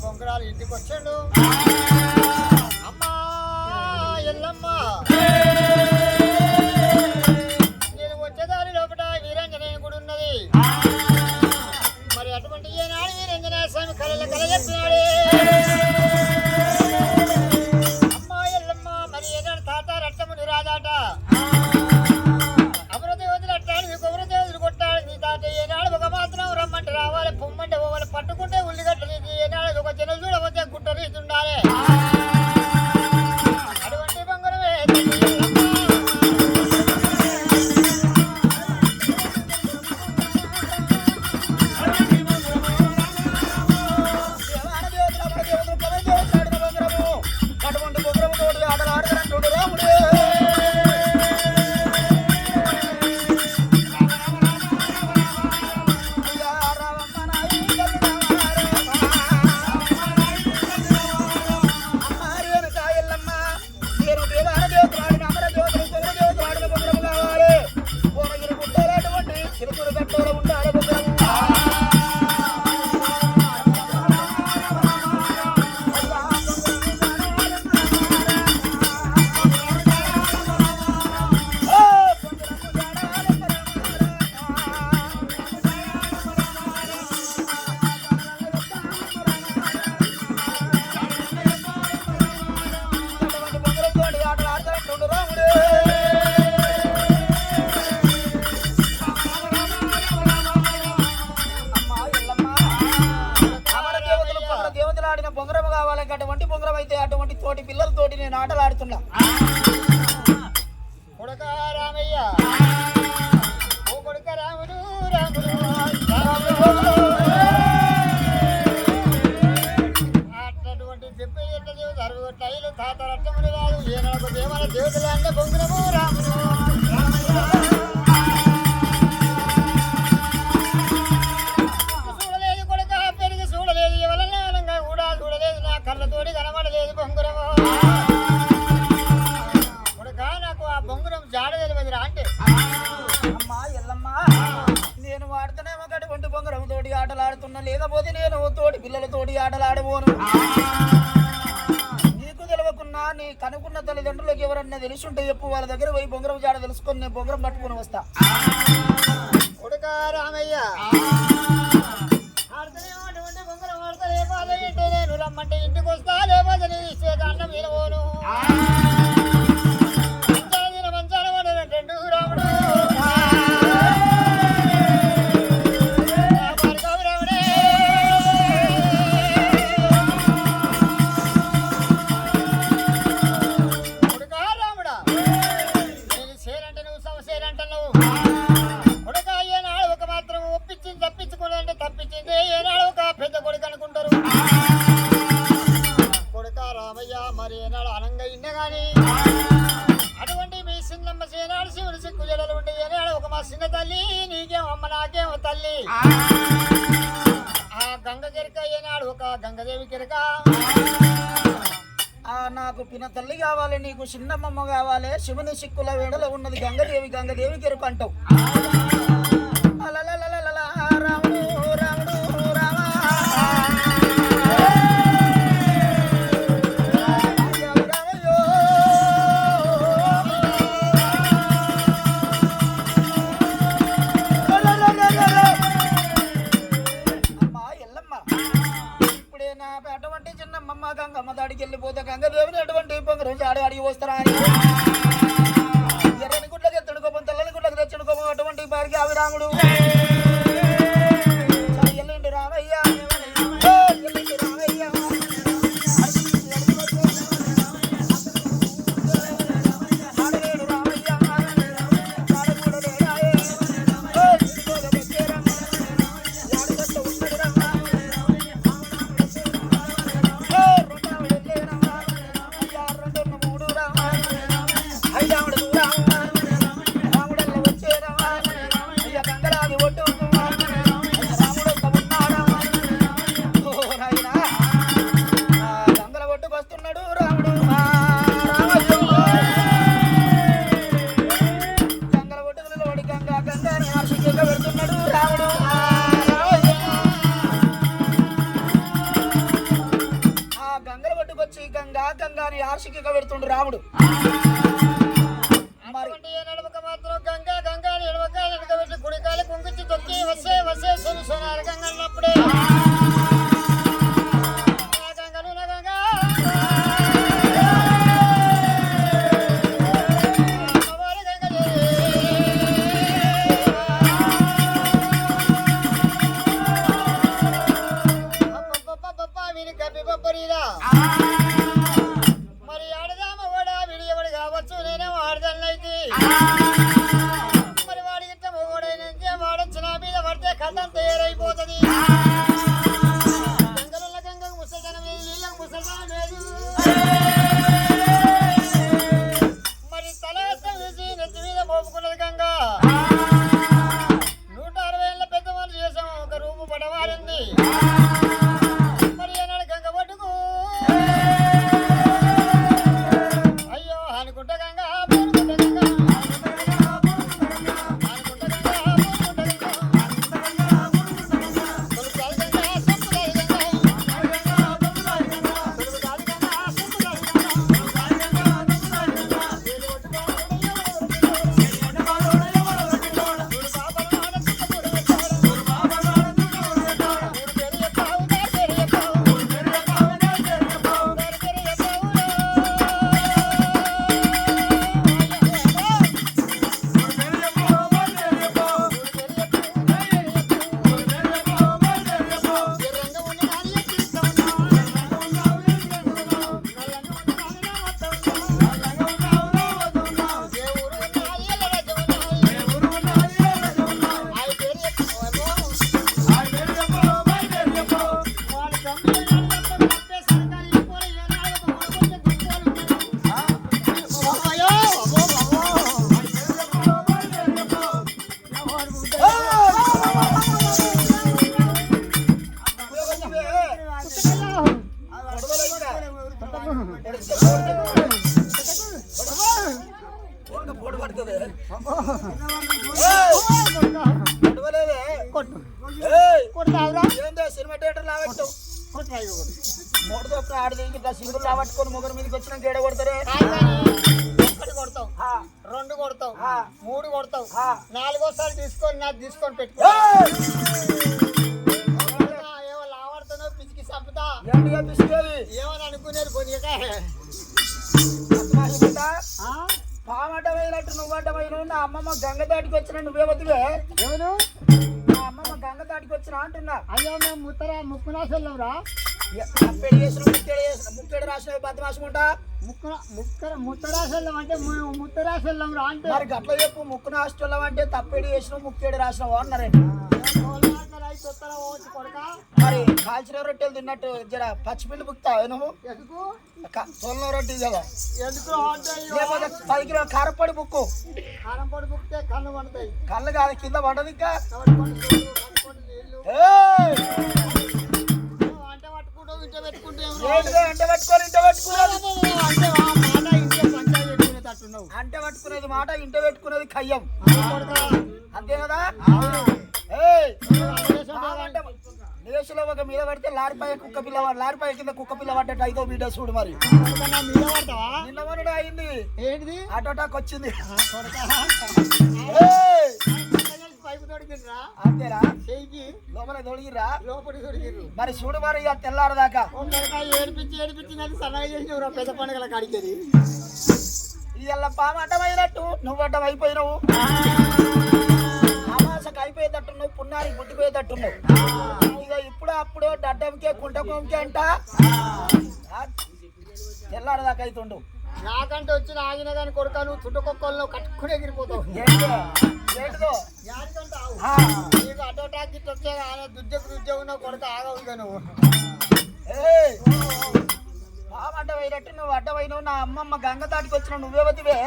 Speaker 2: బొంగరాలు ఇంటికి వచ్చాడు అమ్మా ఎల్లమ్మ నేను వచ్చేదారి లోపల వీరాంజనేయ గుడి ఉన్నది మరి అటువంటి ఏనాడు వీరాంజనేయ స్వామి కళల కళ చెప్పినాడే అమ్మా ఎల్లమ్మ మరి ఏనాడు తాత రట్టముని రాదాట అమరదేవతలు అట్టాడు మీకు అమరదేవతలు కొట్టాడు నీ తాత ఏనాడు ఒక మాత్రం రమ్మంటే రావాలి పొమ్మంటే పోవాలి పట్టుకుంటే ఉల్లిగడ్డలు ఏనాడు ఒక జనం చూడవద్దే గుట్ట రీతి ఉండాలి అటువంటి బంగారమే
Speaker 1: అటువంటి బొంగరం తోటి ఆటలు ఆడతారంటుడు రాముడు బొంగరం కావాలంటే అటువంటి బొంగరం అయితే అటువంటి తోటి పిల్లలతోటి నేను ఆటలు ఆడుతున్నా
Speaker 2: కొడుక రామయ్య ఓ కొడుక రాముడు రాముడు అటువంటి చెప్పే దేవతలు తాత రట్టములు కాదు ఏనాడు దేవాల దేవతలు అంటే బొంగరము రాముడు చూడలేదు కొడుక పెరిగి చూడలేదు ఎవరన్నా కూడా చూడలేదు నా కళ్ళతోటి కనబడలేదు బొంగరము కొడుక నాకు ఆ బొంగరం జాడ తెలియదురా అంటే
Speaker 1: అమ్మా ఎల్లమ్మ నేను వాడుతున్నామో అటువంటి బొంగరం తోటి ఆటలు ఆడుతున్నా లేకపోతే నేను తోటి పిల్లలతోటి ఆటలు ఆడబోను నీకు తెలియకున్నా నీ కనుకున్న తల్లిదండ్రులకు ఎవరన్నా తెలుసుంటే చెప్పు వాళ్ళ దగ్గర పోయి బొంగరం జాడ తెలుసుకొని నేను బొంగరం పట్టుకుని వస్తా
Speaker 2: కొడుక రామయ్య ఆడుతూనే అటువంటి బొంగరం ఆడతా ఏ బాధ ఏంటో నేను రమ్మంటే ఇంటికి వస్తా లేకపోతే నీ ఇచ్చే అన్నం వినవోను మంచాల రెండు రాముడు రాముడే కొడుకా రాముడా నేను సేనంటే నువ్వు సమసేనంట నువ్వు కొడుకా ఏనాడు ఒక మాత్రం ఒప్పించింది తప్పించుకోవాలంటే తప్పించింది ఏనాడు ఒక పెద్ద కొడుకు అనుకుంటారు కొడుకా రామయ్య మరి ఏనాడు అనంగా ఇన్నే గాని అటువంటి మీ చిన్నమ్మ సేనాడు శివుని సిక్కు జడలు ఉంటే ఏనాడు ఒక మా చిన్న తల్లి నీకేం అమ్మ నాకేమో తల్లి ఆ గంగ కెరక ఏనాడు ఒక గంగదేవి కెరక
Speaker 1: నాకు పిన తల్లి కావాలి నీకు చిన్నమ్మ కావాలి శివుని సిక్కుల వేడలో ఉన్నది గంగదేవి గంగదేవి కెరుకు అంటావు అలలలలలల, రాముడు రాముడు రామా రామయ్యో. అమ్మా ఎల్లమ్మ ఇప్పుడే నా అటువంటి చిన్నమ్మ గంగమ్మ దాడికి వెళ్ళిపోతే గంగదేవిని అటువంటి పొంగరం ఆడి అడిగి వస్తారా అని ఎర్రని గుడ్లకి ఎత్తుడుకోపం తెల్లని గుడ్లకి తెచ్చుడుకోపం అటువంటి బారికి అవి రాముడు ఎల్లుండి రామయ్య ఎల్లుండి రామయ్య ఆడలేడు రామయ్య ఆడకూడలేడాయే యాడగట్ట ఉన్నది రమ్మ ఆర్షిక పెడుతుండు రాముడు
Speaker 2: మాత్రం గంగా గంగా ఎడవక వెనకబెట్టి గుడికాలి కుంకిచ్చి తొక్కి వస్తే వస్తే సొనారు గంగ అన్నప్పుడే గంగలు గంగా వీని కప్పి పప్పరీరా మరి ఆడదామ కూడా విడియబడి కావచ్చు నేనేమో ఆడదాన్నైతే మరి వాడి గిట్ట మొగోడైనంటే వాడొచ్చి నా మీద పడితే కథం తయారైపోతుంది గంగల గంగకు ముసల్తనం లేదు నీళ్ళకు ముసల్తనం లేదు మరి తలవస్తం చూసి నెత్తి మీద మోపుకున్నది గంగ 160 ఏళ్ళ పెద్ద వాళ్ళు చేసాం ఒక రూపు పడవారింది మరి ఏనాడు గంగ పట్టుకు అయ్యో అనుకుంటా గంగ సినిమా థియేటర్ లాగట్టు మూడుతో ఆడది సింగులు లాగట్టుకొని ముగ్గురు మీదకి వచ్చిన గేడ కొడతారే. ఒకటి కొడతావు, 2 కొడతావు, 3 కొడతావు, 4వసారి తీసుకొని పెట్టుకో. ఏమో లావాడుతానో పిచ్చికి చంపుతా. ఏమని అనుకునేది పోనీక
Speaker 1: పామటమైనట్టు నువ్వు అడ్డమైన నా అమ్మమ్మ గంగ దాటికి వచ్చిన నువ్వే వద్దువే
Speaker 2: ఎవరు
Speaker 1: నా అమ్మమ్మ గంగ దాటికి వచ్చిన అంటున్నా.
Speaker 2: అయ్యో మేము ముక్కునాశ వెళ్ళంరా
Speaker 1: అప్పేడు చేసిన ముక్కేడు రాసిన బద్దమాసం ఉంటా
Speaker 2: ముత్తరాశ వెళ్ళం అంటే ముత్తరాశ వెళ్ళంరా అంటే
Speaker 1: మరి గట్ల చెప్పు ముక్కున హాస్టల్ అంటే తప్పేడు చేసిన ముక్కేడు రాసినావు అన్నారండి. మరి కాల్చిన రొట్టెలు తిన్నట్టు జర పచ్చిపిల్లి బుక్తావు నువ్వు తొలన రొట్టె కదా లేకపోతే 10 కిలో కారపొడి బుక్కు
Speaker 2: కారం పొడి బుక్తే కళ్ళు పడతాయి
Speaker 1: కళ్ళు కాదు కింద పడదు ఇంకా
Speaker 2: అంటే పట్టుకుంటావు ఇంట పెట్టుకుంటే
Speaker 1: అంటే పట్టుకోవాలి ఇంట పెట్టుకునేది
Speaker 2: పెట్టుకునేటట్టున్నావు
Speaker 1: అంటే పట్టుకునేది మాట ఇంట పెట్టుకునేది కయ్యం అంతే కదా. దేశంలో ఒక మీద పడితే లారిపాయ కుక్క పిల్ల లారిపాయ కింద కుక్క పిల్ల పడ్డట్టు అయితే వీడియో చూడు. మరి నిన్న మొన్నడు అయింది
Speaker 2: ఏంటిది
Speaker 1: ఆటోటాక్ వచ్చింది
Speaker 2: పైపు తొడిగిర్రా
Speaker 1: అంతేరా
Speaker 2: చెయ్యి
Speaker 1: లోపల తొడిగిర్రా
Speaker 2: లోపలి తొడిగిర్రు
Speaker 1: మరి చూడు మరి ఇక తెల్లారదాకా
Speaker 2: ఏడిపించి నన్ను సన్నగా చేసి పెద్ద పండుగల కాడికేది
Speaker 1: ఇవాళ పాము అడ్డమైనట్టు నువ్వు అడ్డం అయిపోయినావు. అమాసకు అయిపోయేటట్టున్నావు పున్నానికి పుట్టిపోయేటట్టున్నావు. ఇక ఇప్పుడు అప్పుడు డడ్డంకే కుంటకంకే అంట తెల్లారదాకా అవుతుండు.
Speaker 2: నాకంటే వచ్చిన ఆగిన కానీ కొడుక నువ్వు చుట్టుకొక్కలను కట్టుకుని ఎగిరిపోతావు.
Speaker 1: ఏంటిదో
Speaker 2: నీకు అటో టాక్ ఇట్లా వచ్చే దుద్ద ఉన్న కొడుక ఆగవు ఇక నువ్వు.
Speaker 1: పాము అడ్డమైనట్టు నువ్వు అడ్డమైనవు. నా అమ్మమ్మ గంగ దాటికి వచ్చిన నువ్వేవతివే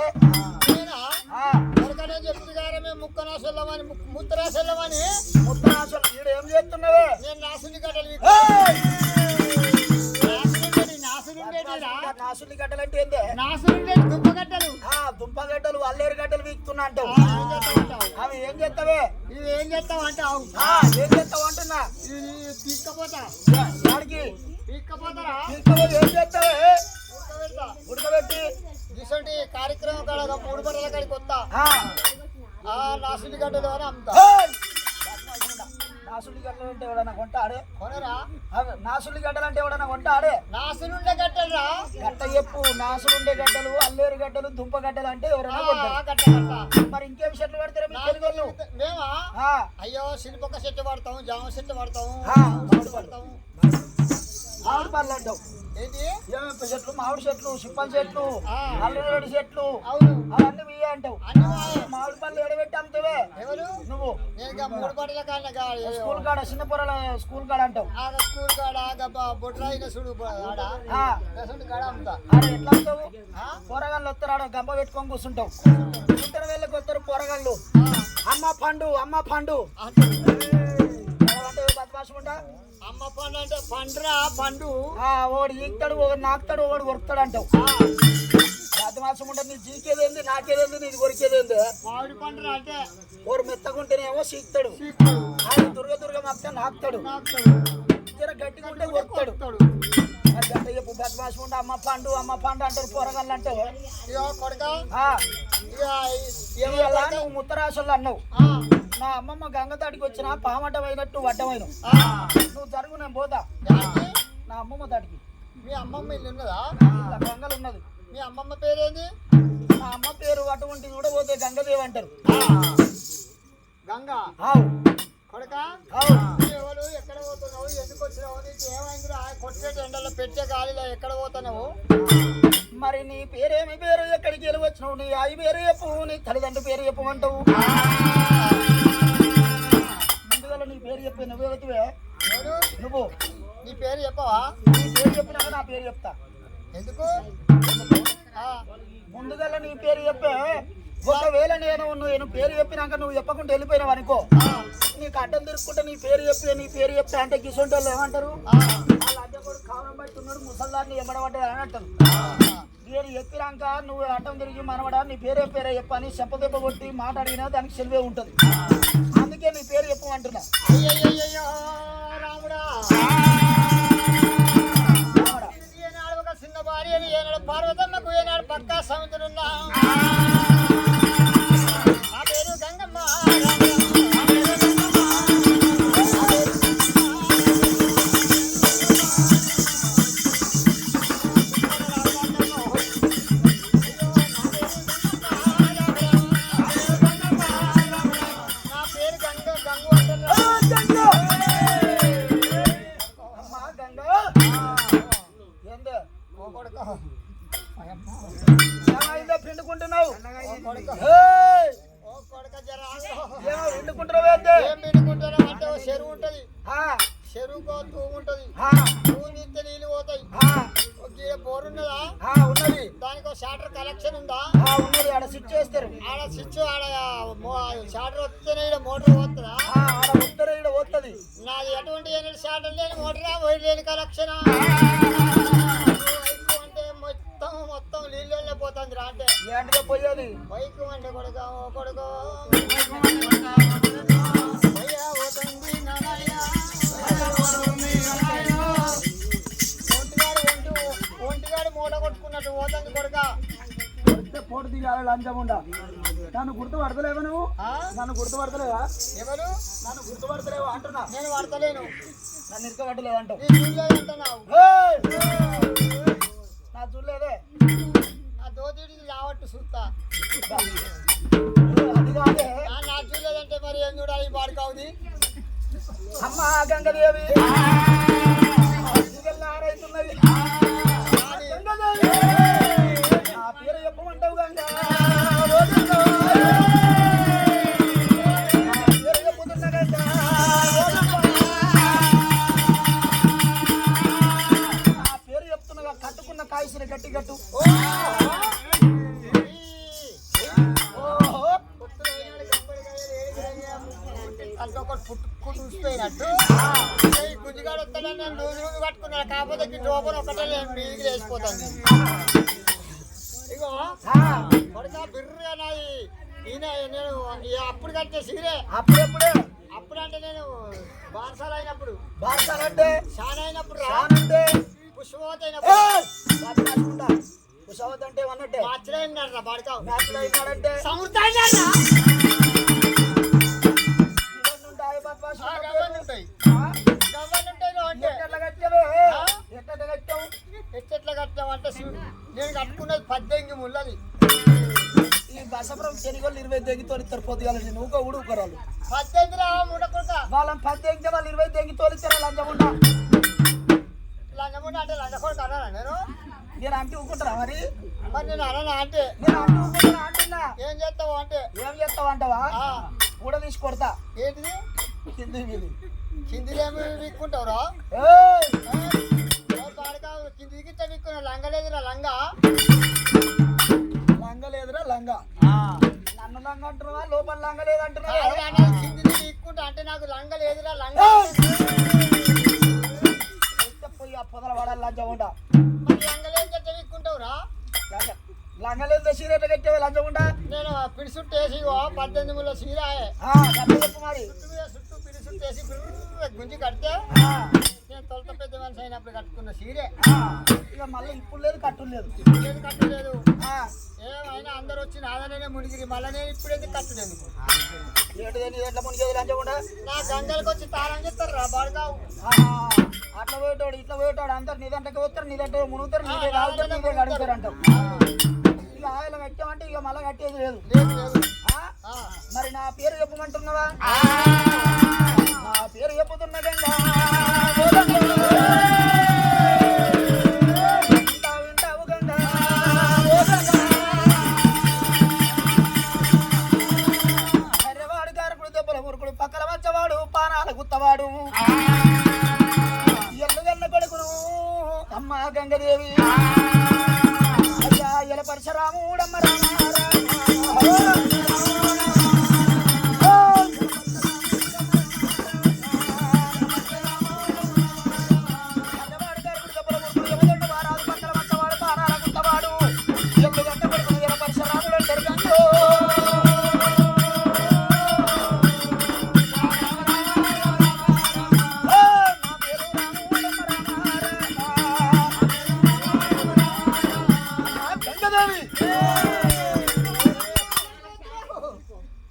Speaker 2: కొడుకనే చెప్తుంది కానీ మేము ముక్కనాశల్లమని ముత్తరాశల్లమని
Speaker 1: ముత్తరాశలు ఈడు ఏం చేస్తున్నావే
Speaker 2: నేను నాసుని గడ్డలు
Speaker 1: నాసుని గడ్డలు అంటే ఏందే
Speaker 2: నాసుని దుంపగడ్డలు
Speaker 1: దుంపగడ్డలు అల్లేరు గడ్డలు వీక్తున్నా అంటావు. అవి ఏం చేస్తావే
Speaker 2: ఇవి ఏం చేస్తావు అంటావు
Speaker 1: ఏం చేస్తావు అంటున్నా
Speaker 2: తీసుకపోతా
Speaker 1: వాడికి
Speaker 2: తీసుకపోతారా
Speaker 1: ఏం చేస్తావే ఉడకబెట్టి
Speaker 2: ఇటువంటి కార్యక్రమం కాడ 3 బర్రెల కాడికి వస్తా నాసుని గడ్డలు అని అమ్ముతా.
Speaker 1: నాసులి గడ్డలు అంటే ఎవడన్నా కొంటాడే
Speaker 2: కొనరా
Speaker 1: నాసులి గడ్డలు అంటే ఎవడన్నా కొంటాడే
Speaker 2: నాసులుండే గడ్డలు రా
Speaker 1: గట్ట చెప్పు. నాసులుండే గడ్డలు అల్లేరు గడ్డలు దుంప గడ్డలు అంటే ఎవరైనా కొంటారు. మరి ఇంకేం చెట్లు పడతారా మీ తెలుగు
Speaker 2: మేమా అయ్యో శిల్పక చెట్టు పడతాము జామ చెట్టు పడతాము పడతాము
Speaker 1: మామిడి పళ్ళు అంటావు
Speaker 2: ఏంటి
Speaker 1: ఏమేమి చెట్లు మామిడి చెట్లు సిప్పల చెట్లు అల్లరేడు చెట్లు
Speaker 2: అవును
Speaker 1: అవన్నీ బియ్య అంటావు. మామిడి పళ్ళు ఎడబెట్టి అమ్ముతావే
Speaker 2: ఎవరు
Speaker 1: నువ్వు
Speaker 2: నేను 3 బట్టల కాడ
Speaker 1: స్కూల్ కాడ చిన్న పొరల స్కూల్ కాడ అంటావు.
Speaker 2: స్కూల్ కాడ బొడ్రాయిన చూడు కాడ అమ్ముతా.
Speaker 1: ఎట్లా వస్తావు పొరగాళ్ళు వస్తారు గంప పెట్టుకొని కూర్చుంటావు. ఇతర వెళ్ళకి వస్తారు పొరగాళ్ళు అమ్మ పండు అంటే బద్మాసం ఉంటా.
Speaker 2: అమ్మ పండు అంటే పండురా పండు
Speaker 1: ఓడు ఈక్తాడు ఒకడు నాకుతాడు ఒకడు కొరుకుతాడు అంటావు. బద్మాసం ఉంటే నీ జీకేదేంది నాకేదేంది నీది కొరికేదేంది.
Speaker 2: మామిడి పండురా అంటే
Speaker 1: ఓడు మెత్తకుంటేనేమో సీక్తాడు దుర్గ మొత్తం నాకుతాడు గట్టిగా ఉంటే కొరుకుతాడు. గట్ట చెప్పు బద్మాసం ఉంటే అమ్మ పండు అంటారు పొరగాళ్ళు అంటావు.
Speaker 2: కొడుక
Speaker 1: నువ్వు ముత్తరాశలు అన్నావు. నా అమ్మమ్మ గంగ దాటికి వచ్చిన పామటమైనట్టు వడ్డమైన నువ్వు జరుగు నేను పోతా నా అమ్మమ్మ దాటికి.
Speaker 2: మీ అమ్మమ్మ ఇల్లు ఉన్నదా
Speaker 1: గంగలు ఉన్నది.
Speaker 2: మీ అమ్మమ్మ పేరేంది?
Speaker 1: మా అమ్మ పేరు అటువంటి కూడా పోతే గంగదేవి అంటారు.
Speaker 2: గంగా కొడుక ఎవరు ఎక్కడ పోతున్నావు ఎందుకు వచ్చినావు నీకు ఏమైందిరా కొట్టేట ఎండలో పెట్టే గాలిలో ఎక్కడ పోతున్నావు?
Speaker 1: మరి నీ పేరేమి పేరు ఎక్కడికి వెళ్ళి వచ్చినావు? నీ అయ్యి పేరు చెప్పు నీ తల్లిదండ్రుల పేరు చెప్పమంటావు. ముందుగా నీ పేరు చెప్పి నువ్వే నువ్వు
Speaker 2: నీ పేరు చెప్పవా?
Speaker 1: నీ పేరు చెప్పినాక నా పేరు చెప్తా.
Speaker 2: ఎందుకు?
Speaker 1: ముందుగా నీ పేరు చెప్పే. ఒకవేళ నేను పేరు చెప్పినాక నువ్వు చెప్పకుండా వెళ్ళిపోయినావు అనుకో నీకు అడ్డం తిరుక్కుంటే నీ పేరు చెప్తే అంటే గిసొంటి వాళ్ళు ఏమంటారు? వాళ్ళ అడ్డ కూడా కావడం బట్టి ఉన్నాడు ముసల్దాన్ని ఎమ్మడబడ్డాడు అని అంటారు. పేరు చెప్పినాక నువ్వు అడ్డం తిరిగి మనవడా నీ పేరే చెప్పని చెప్పదెబ్బ కొట్టి మాట్లాడినా దానికి సెలవే ఉంటుంది. అందుకే నీ పేరు చెప్పమంటున్నా.
Speaker 2: రాముడా ఏనాడు ఒక చిన్న భార్య ఏనాడు పార్వతమ్మకు ఏనాడు పక్కా సముద్రున్నా నా పేరు గంగమ్మ.
Speaker 1: వండుకుంటున్నావు
Speaker 2: ఓ కొడుక
Speaker 1: ఏయ్!
Speaker 2: ఓ కొడుక జర
Speaker 1: ఏమో వండుకుంటున్నావు ఏంది?
Speaker 2: ఏం పిండుకుంటాను అంటే ఓ చెరువు ఉంటది
Speaker 1: ఆ,
Speaker 2: చెరువుకో తూము ఉంటది
Speaker 1: ఆ,
Speaker 2: తూము తీస్తే నీళ్ళు పోతాయి
Speaker 1: ఆ,
Speaker 2: ఒక గీడ బోర్ ఉన్నదా
Speaker 1: ఉన్నది
Speaker 2: దానికి ఒక షాటర్ కలెక్షన్ ఉందా
Speaker 1: ఉన్నది ఆడ స్విచ్ చేస్తారు
Speaker 2: ఆడ స్విచ్ ఆడ షాటర్ వస్తేనే ఈడ మోటార్ పోతుందా
Speaker 1: ఆడ ఉత్తర ఈడ పోతుంది
Speaker 2: నాది ఎటువంటి ఎన్ని షాటర్ లేని మోటారా వైర్ లేని కలెక్షన్ అంటే మొత్తం నీళ్ళలోనే పోతుంది రా అంటే
Speaker 1: ఏంటిదో పోయేది
Speaker 2: బైక్ అంటే కొడుక ఓ కొడుకో భయ్యా పోతుంది నానాయనా. ఒంటిగాడు మూట కొట్టుకున్నట్టు పోతుంది కొడుక
Speaker 1: కొడితే పోటు దిగాలి లంచముండా నన్ను గుర్తుపడతలేవా నువ్వు
Speaker 2: ఆ?
Speaker 1: నన్ను గుర్తుపడతలేవా
Speaker 2: ఎవరు
Speaker 1: నన్ను గుర్తుపడతలేవా అంటున్నా
Speaker 2: నేను పడతలేను
Speaker 1: నన్ను ఇరకబట్టలేవు అంటావు
Speaker 2: నీ చూడలేదు అంటున్నావు
Speaker 1: ఏయ్! నా చూడలేదే
Speaker 2: నా దోతిడికి రావట్టు చూస్తా
Speaker 1: అది కాదే
Speaker 2: నా చూడలేదంటే మరి ఏం చూడాలి బాడుకావుది
Speaker 1: అమ్మ గంగదేవి ఆరైతున్నది గంగదేవి నా పేరు చెప్పమంటావు గంగ ఓ గంగ. నా పేరు చెప్పుతున్నా గంగ ఓ గంగ. నా పేరు చెప్తున్నా కట్టుకున్న కాయసిన గట్టి గట్టు ఓహో
Speaker 2: చూసిపోయినట్టు గుజ్జిగాడు వస్తాడని నేను రోజు రోజు కట్టుకున్నాను కాకపోతే లోపల ఒకటే నేను మీదికి వేసిపోతాను ఇగో కొడుక బిర్రుగా నాది ఈయన నేను అప్పుడు కట్టే సిగరే
Speaker 1: అప్పుడెప్పుడే
Speaker 2: అప్పుడంటే నేను బారసాలు అయినప్పుడు
Speaker 1: బార్సాలంటే
Speaker 2: షాన్ అయినప్పుడు రా
Speaker 1: రానంటే
Speaker 2: పుష్పవతి అయినప్పుడు
Speaker 1: కుషావత్ అంటే అన్నట్టే
Speaker 2: మార్చిలో అయినాడు రా బాడుకావు
Speaker 1: మ్యాచ్ లో అయినాడంటే
Speaker 2: సముద్రాలు
Speaker 1: ఉంటాయి బాబా
Speaker 2: ఉంటాయి గవ్వలు ఉంటాయి అంటే
Speaker 1: ఎట్లా కట్టావే ఎట్లా కట్టావు
Speaker 2: ఎట్లా కట్టామంటే నేను కట్టుకున్నది 18 ముళ్ళది
Speaker 1: ఈ బసపురం చెనిగోళ్ళు 20 దెంగి తోలిస్తారు పొద్దుగాల నేను ఊక ఉడుకురాలు
Speaker 2: 18 రా ముడకుట
Speaker 1: వాళ్ళని 10 దెంగితే వాళ్ళు 20 దెంగి తోలిస్తారు లంచముండా
Speaker 2: లంచముండ అంటే లంచకొడుకు అన్నానా
Speaker 1: నేను అంటే ఊకుంటారా మరి
Speaker 2: మరి నేను అన్నా అంటే
Speaker 1: నేను అంటే ఊకుంటారా అంటున్నా
Speaker 2: ఏం చేస్తావు అంటే
Speaker 1: ఏం చేస్తావు అంటావా
Speaker 2: ఆ,
Speaker 1: కూడా తీసి కొడతా
Speaker 2: ఏంటిది
Speaker 1: కింది మీది
Speaker 2: కిందిదేమి విక్కుంటావురా
Speaker 1: ఏయ్!
Speaker 2: కిందికి విక్కున్నా లంగ లేదురా లంగ
Speaker 1: లంగ లేదురా లంగ నన్ను లంగ అంటున్నావా లోపల లంగ లేదంటున్నావా
Speaker 2: కిందికి విక్కుంటా అంటే నాకు లంగ లేదురా లంగ
Speaker 1: పోయి ఆ పొదల వాడాలి లంచముండా
Speaker 2: మరి లంగ లేదు చెట్ట విక్కుంటావురా
Speaker 1: లంగ లేదు సీరియట్ కట్టేవా లంచముండా
Speaker 2: నేను పిడిసుట్టు వేసి 18 ముళ్ళ సీరాయే
Speaker 1: చెప్పు మరి
Speaker 2: చుట్టూ పిడిసుట్టు వేసి గుంజి కడితే నేను తొలత పెద్ద మనిషి అయినప్పుడు కట్టుకున్న సీరే
Speaker 1: ఇక మళ్ళీ ఇప్పుడు లేదు కట్టు లేదు
Speaker 2: లేదు కట్టలేదు ఏమైనా అందరు వచ్చి నాదనే మునిగిరి మళ్ళీ నేను ఇప్పుడు ఎందుకు కట్టలేదు
Speaker 1: ఏంటిదని ఎట్లా మునిగేది లంచముండా
Speaker 2: నా గంగలకు వచ్చి తాళం చెప్తారు రా బాడుగావు
Speaker 1: అట్లా పోయేటోడు ఇట్లా పోయేటోడు అందరు నీ దాంట్లోకి వస్తారు నీ దాంట్లో మునుగుతారు నీదే తాగుతారు నీదే కడుగుతారు అంటావు ఇక ఆయిల్ కట్టామంటే ఇక మళ్ళీ కట్టేది లేదు
Speaker 2: లేదు లేదు
Speaker 1: మరి నా పేరు చెప్పమంటున్నావా నా పేరు చెప్పుతున్నా గంగా వింటావు గంగా హర్రవాడు గారకుడు దెబ్బల మురుకుడు పక్కల వచ్చవాడు పానాల గుత్తవాడు ఎల్లుగన్న కొడుకును అమ్మ గంగదేవి అయ్యా ఎల పరశురాముడమ్మ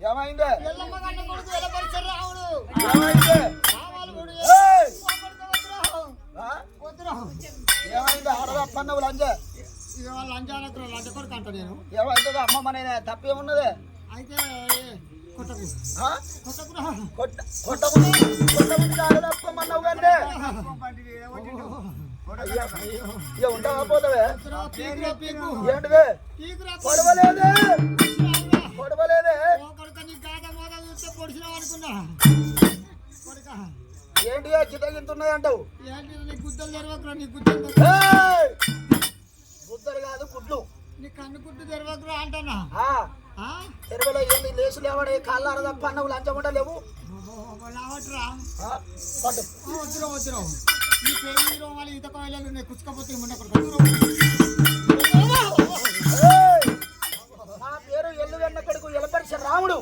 Speaker 1: ఏమైందే
Speaker 2: ఎల్లమ్మ గంట కొడుకు ఎలా పరిచయం రావుడు
Speaker 1: ఏమైందే
Speaker 2: రావాలి
Speaker 1: ఏయ్! ఆ?
Speaker 2: వద్దురా
Speaker 1: ఏమైంది ఆడదా పన్నవు లంజ
Speaker 2: ఇక వాళ్ళ లంచాలతో లంచ కొడుకు అంట నేను
Speaker 1: ఏమైతుందో అమ్మ మన తప్పేమున్నదే
Speaker 2: అయితే కొట్టకు
Speaker 1: ఆ?
Speaker 2: కొట్టకురా
Speaker 1: కొట్టకుండా ఆడదప్పమన్నావు కంటే ఇక ఉంటావా పోతావే
Speaker 2: పీకురా పీకు
Speaker 1: ఏంటిదే
Speaker 2: పీకురా
Speaker 1: పడవలేదే
Speaker 2: గుడ్డు తెరవకురా అంటన్నా
Speaker 1: తెరువులో ఏంది లేచి లేవడే కాళ్ళార తప్ప అన్నవు లంచకుండా లేవు
Speaker 2: లావట్రా
Speaker 1: పట్టు
Speaker 2: వద్దురా వద్దురా ఈ పేరు రోమాలు ఈత కోయలు నేను కుచ్చుకపోతే ఉండకూడదు
Speaker 1: నా పేరు ఎల్లుగన్న కొడుకు ఎలపరిచ రాముడు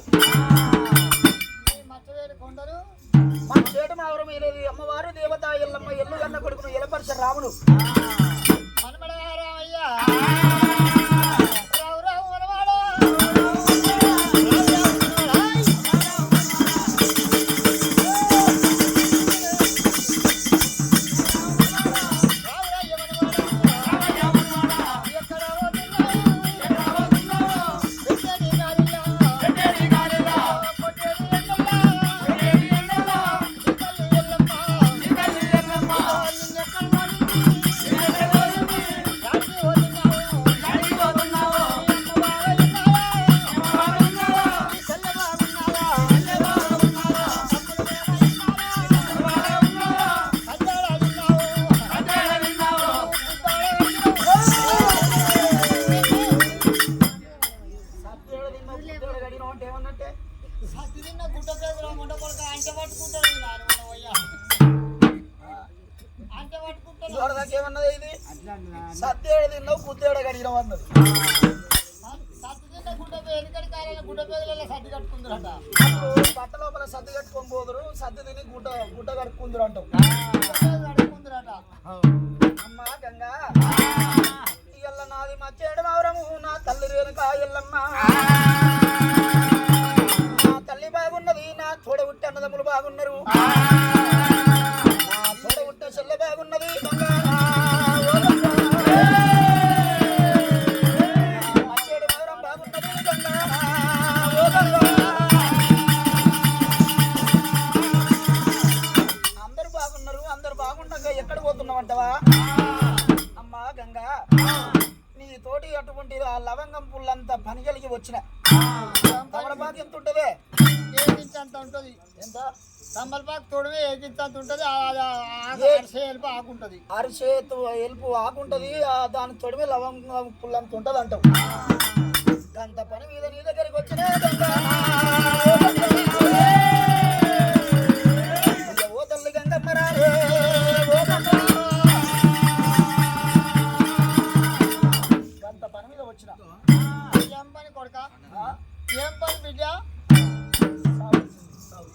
Speaker 2: మచ్చవేరు కొండలు
Speaker 1: మా చేటు మావరం ఏలేది అమ్మవారు దేవత ఎల్లమ్మ ఎల్లుగన్న కొడుకును ఎలపరిచ రాముడు
Speaker 2: మనమడ రామయ్యా రావు రావు మనవాడా
Speaker 1: ఏమన్నట్టే
Speaker 2: తిన్న గుడ్డ పేదలో ముండ కొడుక అంచె పట్టుకుంటాడు అంచె పట్టుకుంటాడు
Speaker 1: చూడదాకా ఏమన్నది ఇది సత్యేడు తిన్నావు గుద్దేడ గడిగినావు అన్నది
Speaker 2: సత్తి తిన్న గుడ్డ ఎన్నికటి కాలంలో గుడ్డ పేదలలో సర్ది కట్టుకుందరట
Speaker 1: బట్ట లోపల సర్ది కట్టుకొని పోదురు సర్ది తిని గుడ్డ కట్టుకుందరు అంటావు
Speaker 2: కట్టుకుందరట
Speaker 1: అమ్మా గంగా ఇయ్యల్ల నాది మచ్చేడు మావరము నా తల్లి రేణుక ఎల్లమ్మ నా తల్లి బాగున్నది నా తోడ ఉట్టి అన్నదమ్ములు బాగున్నారు నా తోడ ఉట్ట చెల్లె బాగున్నది గంగా మచ్చేడు మావరం బాగున్నది గంగా అందరూ బాగున్నారు అందరు బాగుండగా ఎక్కడ పోతున్నావంటవా అమ్మా గంగా నీ తోటి అటువంటి ఆ లవంగం పుల్లంతా పని కలిగి వచ్చిన తమలపాకు ఎంత ఉంటదే
Speaker 2: ఏకించి అంత ఉంటుంది
Speaker 1: ఎంత
Speaker 2: తమ్మలపాకు తోడమే ఏకించి అంత ఉంటుంది అరిసేపు ఆకుంటుంది
Speaker 1: అరిచేతు ఎలుపు ఆకుంటది దాని తొడిమే లవంగం పుల్లంత ఉంటది అంటావు అంత పని మీద నీ దగ్గరికి వచ్చిన ఓ తల్లి గంగమ్మ రాలే ఓ గంగమ్మ. అంత పని మీద వచ్చిన
Speaker 2: ఏం పని కొడుక
Speaker 1: ఆ?
Speaker 2: ఏం పని బిడ్డ
Speaker 1: సాగు, సాగు.